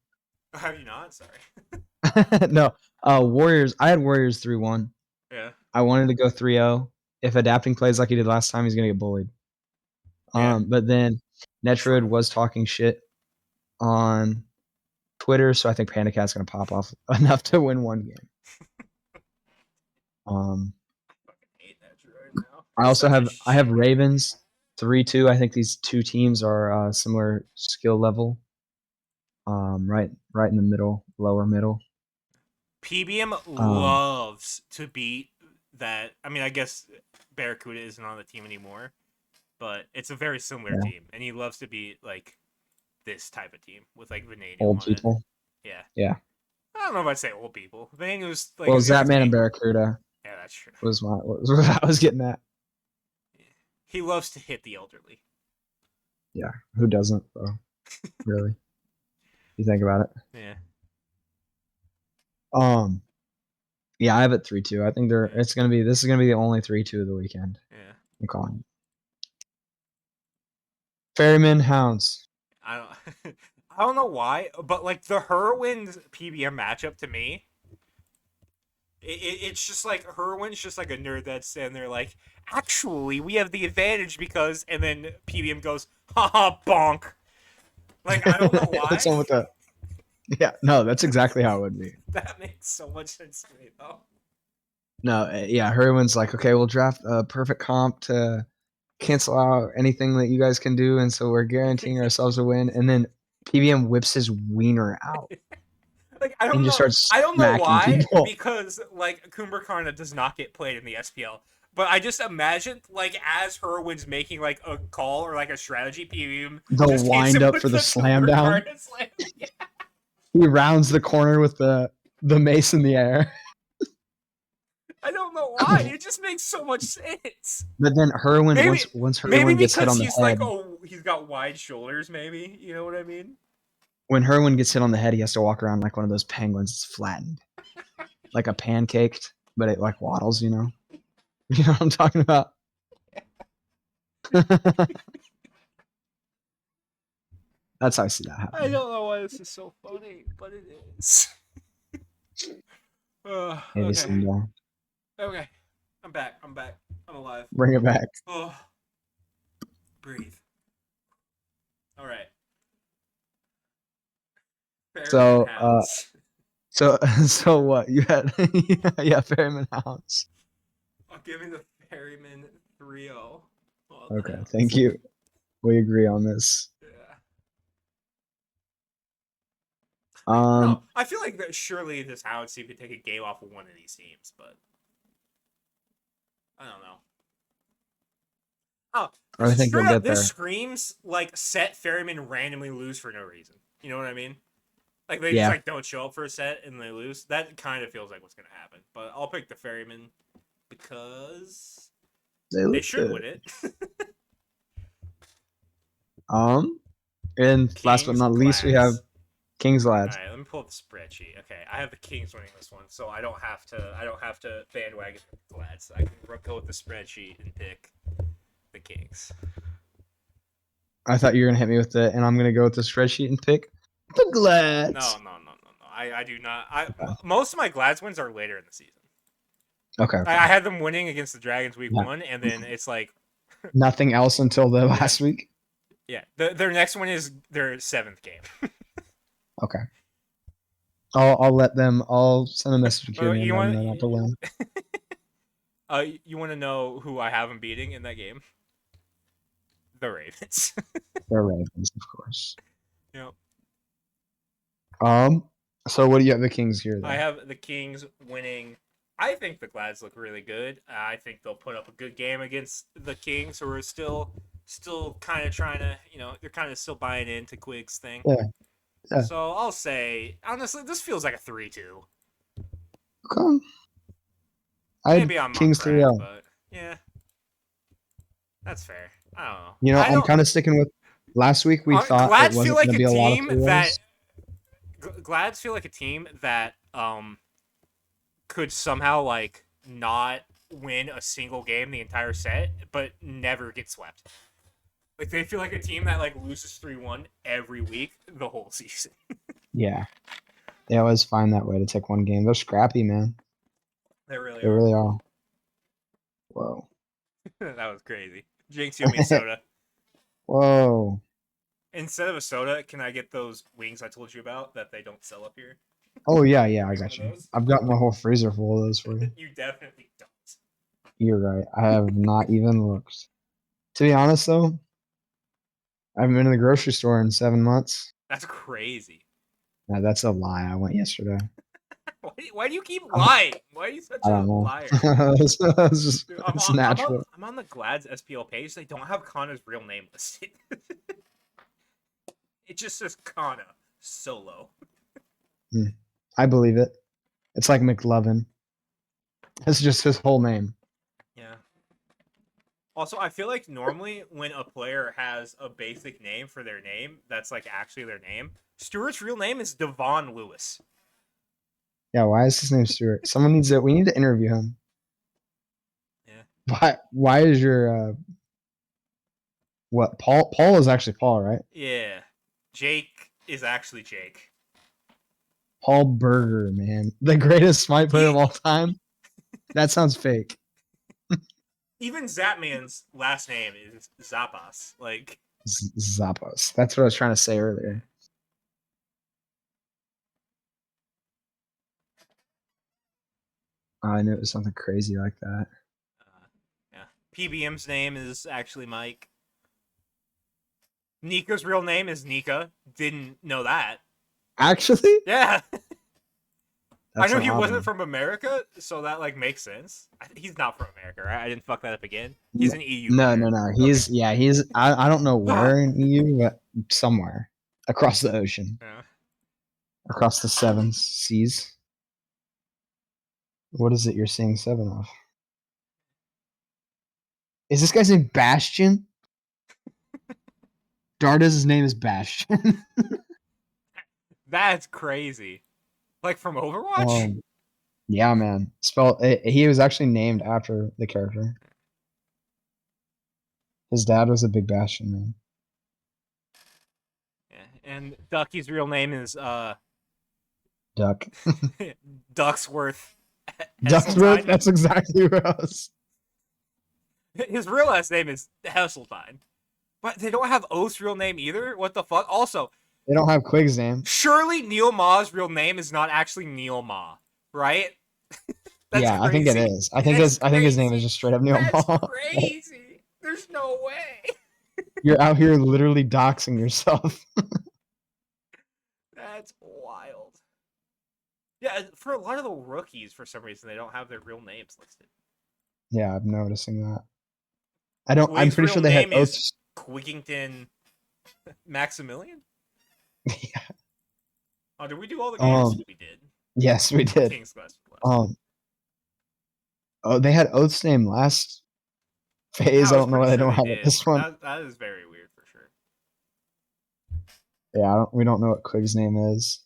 Have you not? Sorry. No. Warriors. I had Warriors 3-1. Yeah. I wanted to go 3-0. If adapting plays like he did last time, he's gonna get bullied. Yeah. But then Netrud True. was talking shit on Twitter, so I think Panda Cat's gonna pop off enough to win one game. I hate that right now. I He's also such a have shitty player. Ravens 3-2. I think these two teams are similar skill level. Right in the middle, lower middle. PBM Um, loves to beat that. I mean, I guess Barracuda isn't on the team anymore, but it's a very similar yeah, team, and he loves to beat like this type of team with like Vanadium old on it. people. Yeah. Yeah. I don't know if I'd say old people. Vanadium was like Well, it was Zapman and me. Barracuda Yeah, that's true. was what I was getting at. He loves to hit the elderly. Yeah, who doesn't though? Really? You think about it. Yeah. Um, yeah, I have it 3-2. I think Yeah. this is gonna be the only 3-2 of the weekend. Yeah. I'm calling it. Ferryman Hounds. I don't. I don't know why, but like the Herwin's PBM matchup to me, it's just like Herwin's just like a nerd that's standing there like, actually, we have the advantage because, and then PBM goes, haha, bonk. Like I don't know That's why. on with the. Yeah, no, that's exactly how it would be. That makes so much sense to me though. No, yeah, Herman's like, okay, we'll draft a perfect comp to cancel out anything that you guys can do, and so we're guaranteeing ourselves a win. And then PBM whips his wiener out Like and just starts I don't know smacking why people. because like Kumbarkarna does not get played in the SPL. But I just imagine like as Herwin's making like a call or like a strategy, PBM The just hits wind him up with for the the slam down. Kumbarkarna slam. Yeah. He rounds the corner with the mace in the air. I don't know why. It just makes so much sense. But then Herwin, Maybe once maybe Herwin gets hit because on the he's like head, he's got wide shoulders. Maybe you know what I mean. when Herwin gets hit on the head, he has to walk around like one of those penguins. It's flattened, like a pancaked, but it like waddles. You know, you know what I'm talking about. That's how I see that I happening. don't know why this is so funny, but it is. Ace Okay. and Okay. I'm back. I'm back. I'm alive. bring it back. Oh, breathe. All right. Ferryman So, Hounds. so what you had? Yeah, Ferryman Hounds. I'll give me the Ferryman 3-0. Oh, the Okay, Hounds. thank you. We agree on this. Yeah. I don't Um, know. I feel like that surely this Hounds team could take a game off of one of these teams, but I don't know. Oh, I think you'll straight up, get this there. screams like set Ferryman randomly lose for no reason. You know what I mean? Like they just Yeah, like don't show up for a set and they lose. That kind of feels like what's gonna happen. But I'll pick the Ferryman because they they look should good. win it. Um, and last but Kings, not least, we have Glads. Kings All Lads. right, let me pull up the spreadsheet. Okay, I have the Kings winning this one, so I don't have to. I don't have to bandwagon the Glads. I can go with the spreadsheet and pick the Kings. I thought you were gonna hit me with it, and I'm gonna go with the spreadsheet and pick the No, Glads. no, no, no, no. I do not. I Okay, most of my Glads wins are later in the season. okay. I Okay. had them winning against the Dragons week Yeah. 1, and then it's like, Nothing else until the yeah, last week. yeah. Their next one is their 7th game. Okay. I'll let them. I'll send a message to Well, Cutie and you let them want know not to win. you want to know who I have them beating in that game? The Ravens. They're Ravens, of course. Yep. Um. So what do you have the Kings here I though? have the Kings winning. I think the Glads look really good. I think they'll put up a good game against the Kings, who are still kind of trying to, they're kind of still buying into Quig's thing. Yeah. Yeah. So I'll say, honestly, this feels like a 3-2. Okay. I had Maybe I'm on Kings crack, 3-0. but yeah, that's fair. I don't know. You know, I I'm don't. kind of sticking with. Last week we thought it Glads feel wasn't going like to a be a lot of team that 3-0s. Glads feel like a team that could somehow like not win a single game the entire set, but never get swept. Like they feel like a team that like loses 3-1 every week the whole season. Yeah. They always find that way to take one game. They're scrappy, man. They really They are. really are. Whoa. That was crazy. Jinx, you owe me a soda. Whoa. Instead of a soda, can I get those wings I told you about that they don't sell up here? Oh yeah, yeah, Give I me one got of you. those. I've got my whole freezer full of those for you. You definitely don't. You're right. I have not even looked. To be honest though, I haven't been to the grocery store in 7 months. That's crazy. Nah, that's a lie. I went yesterday. Why do you keep I, lying? Why are you such I a don't know. liar? Dude, It's natural. I'm on the Glad's SPL page. They don't have Kana's real name listed. It just says Kana solo. Hmm. I believe it. It's like McLovin. It's just his whole name. Yeah. Also, I feel like normally when a player has a basic name for their name, that's like actually their name. Stewart's real name is Devon Lewis. Yeah, why is his name Stuart? Someone needs to. We need to interview him. Yeah. Why is your what Paul? Paul is actually Paul, right? Yeah. Jake is actually Jake. Paul Berger, man, the greatest smite player of He all time. That sounds fake. even Zapman's last name is Zapas. Like Zappos. That's what I was trying to say earlier. I knew it was something crazy like that. yeah. PBM's name is actually Mike. Nika's real name is Nika. Didn't know that. Actually, Yeah. I that's knew an he odd wasn't one. from America, so that like makes sense. He's not from America, right? I didn't fuck that up again. He's an EU No, player. no, no. Okay. He's yeah. He's I don't know Ah. where in EU, but somewhere across the ocean, Yeah. across the seven seas. What is it you're seeing seven of? Is this guy's name Bastion? Darda's name is Bastion. That's crazy. Like from Overwatch? um, yeah, man. He was actually named after the character. His dad was a big Bastion man. Yeah. And Ducky's real name is Duck. Ducksworth Ducksworth. Hesseltine. That's exactly what I was. His real last name is Hesseltine. But they don't have Oath's real name either? What the fuck? Also, They don't have Quig's name. surely Neil Ma's real name is not actually Neil Ma, right? That's Yeah, I think it crazy. is. That's I think his name is crazy. just straight up Neil That's Mall. crazy. There's no way. You're out here literally doxing yourself. That's wild. Yeah, for a lot of the rookies, for some reason, they don't have their real names listed. Yeah, I'm noticing that. I don't. I'm Quig's pretty real sure they had name is oaths. Quiggington Maximilian. Oh, did we do all the games? Um. We did. Yes, we did. King's Quest plus. Um. Oh, they had oaths name last Yeah, phase. I I was don't know pretty why they sure don't they have it did. this one. That is very weird for sure. Yeah, we don't know what Quig's name is.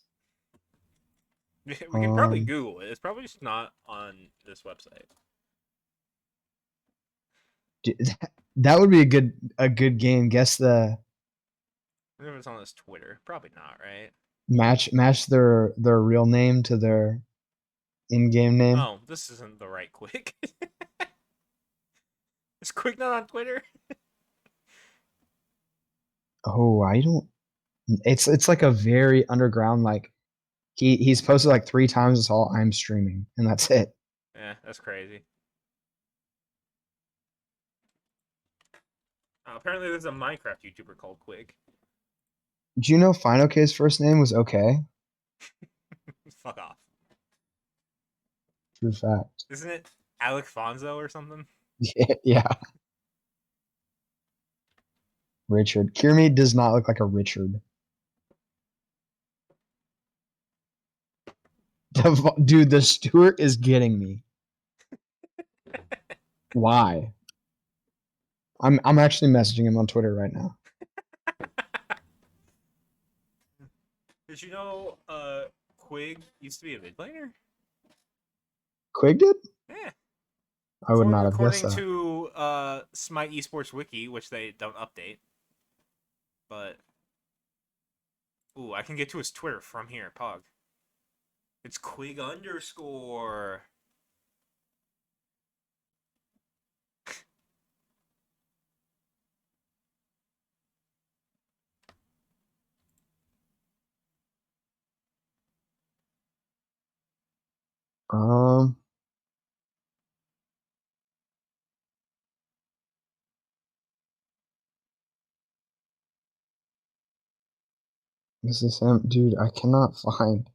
We can probably Um. Google it. It's probably just not on this website. That would be a good game. Guess the I wonder if it's on his Twitter. Probably not, right? match their real name to their in-game name. Oh, this isn't the right Quig. Is Quig not on Twitter? Oh, I don't. It's like a very underground. Like he's posted like 3 times. It's all I'm streaming, and that's it. Yeah, that's crazy. Apparently, there's a Minecraft YouTuber called Quig. Do you know Final K's first name was okay? Fuck off. True fact. Isn't it Alec Fonzo or something? Yeah. Richard. Kirmy does not look like a Richard. Dude, the Stewart is getting me. Why? I'm actually messaging him on Twitter right now. Did you know Quig used to be a mid laner? Quig did? Yeah. I would not have guessed According that. to Smite Esports Wiki, which they don't update. But ooh, I can get to his Twitter from here, Pog. It's Quig underscore. Um, this is him, dude. I cannot find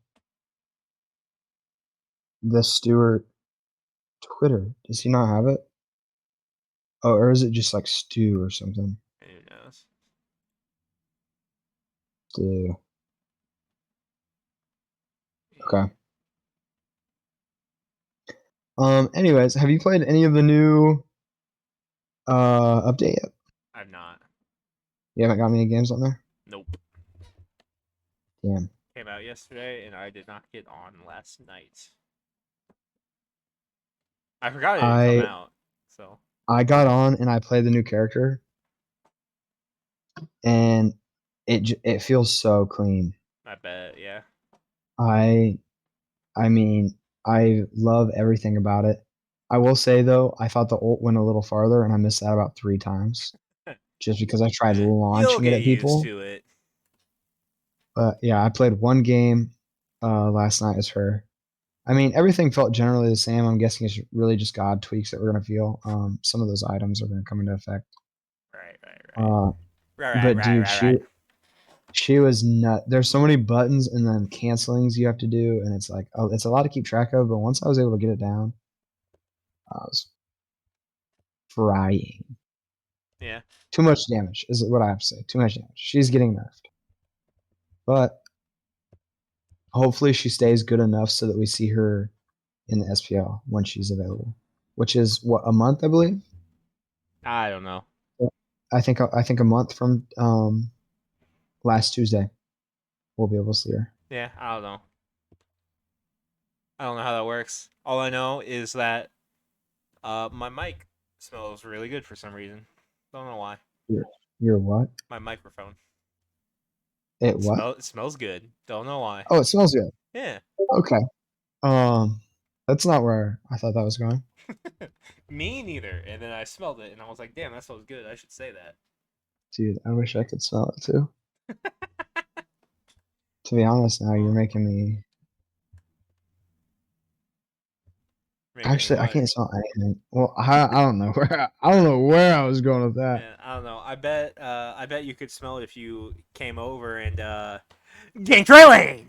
the Stewart Twitter. Does he not have it? Oh, or is it just like Stu or something? Who knows? Stu. Okay. Anyways, have you played any of the new update yet? I'm not. You haven't got any games on there? Nope. Damn. Came out yesterday, and I did not get on last night. I forgot it had come I out. So I got on and I played the new character, and it feels so clean. I bet, yeah. I I mean, I love everything about it. I will say though, I thought the ult went a little farther, and I missed that about 3 times, just because I tried You'll launching it get at used people. to it. But yeah, I played one game last night as her. I mean, everything felt generally the same. I'm guessing it's really just God tweaks that we're gonna feel. Some of those items are gonna come into effect. Right, right, right. Uh, Right, right, but right, dude, right, right. she was nut. There's so many buttons and then cancelings you have to do, and it's like, oh, it's a lot to keep track of. But once I was able to get it down, I was frying. Yeah. Too much damage is what I have to say. Too much damage. She's getting nerfed, but hopefully she stays good enough so that we see her in the SPL when she's available, which is what, a month, I believe. I don't know. I think a month from last Tuesday we'll be able to see her. Yeah, I don't know. I don't know how that works. All I know is that my mic smells really good for some reason. Don't know why. You're what? My microphone. It what? It smells good. Don't know why. Oh, it smells good. Yeah. Okay. That's not where I thought that was going. Me neither. And then I smelled it and I was like, damn, that smells good. I should say that. Dude, I wish I could smell it too. To be honest, now you're Well, making me. making you Actually, I what? can't smell anything. Well, I don't know where I don't know where I was going with that. Yeah, I don't know. I bet you could smell it if you came over and Gank drilling.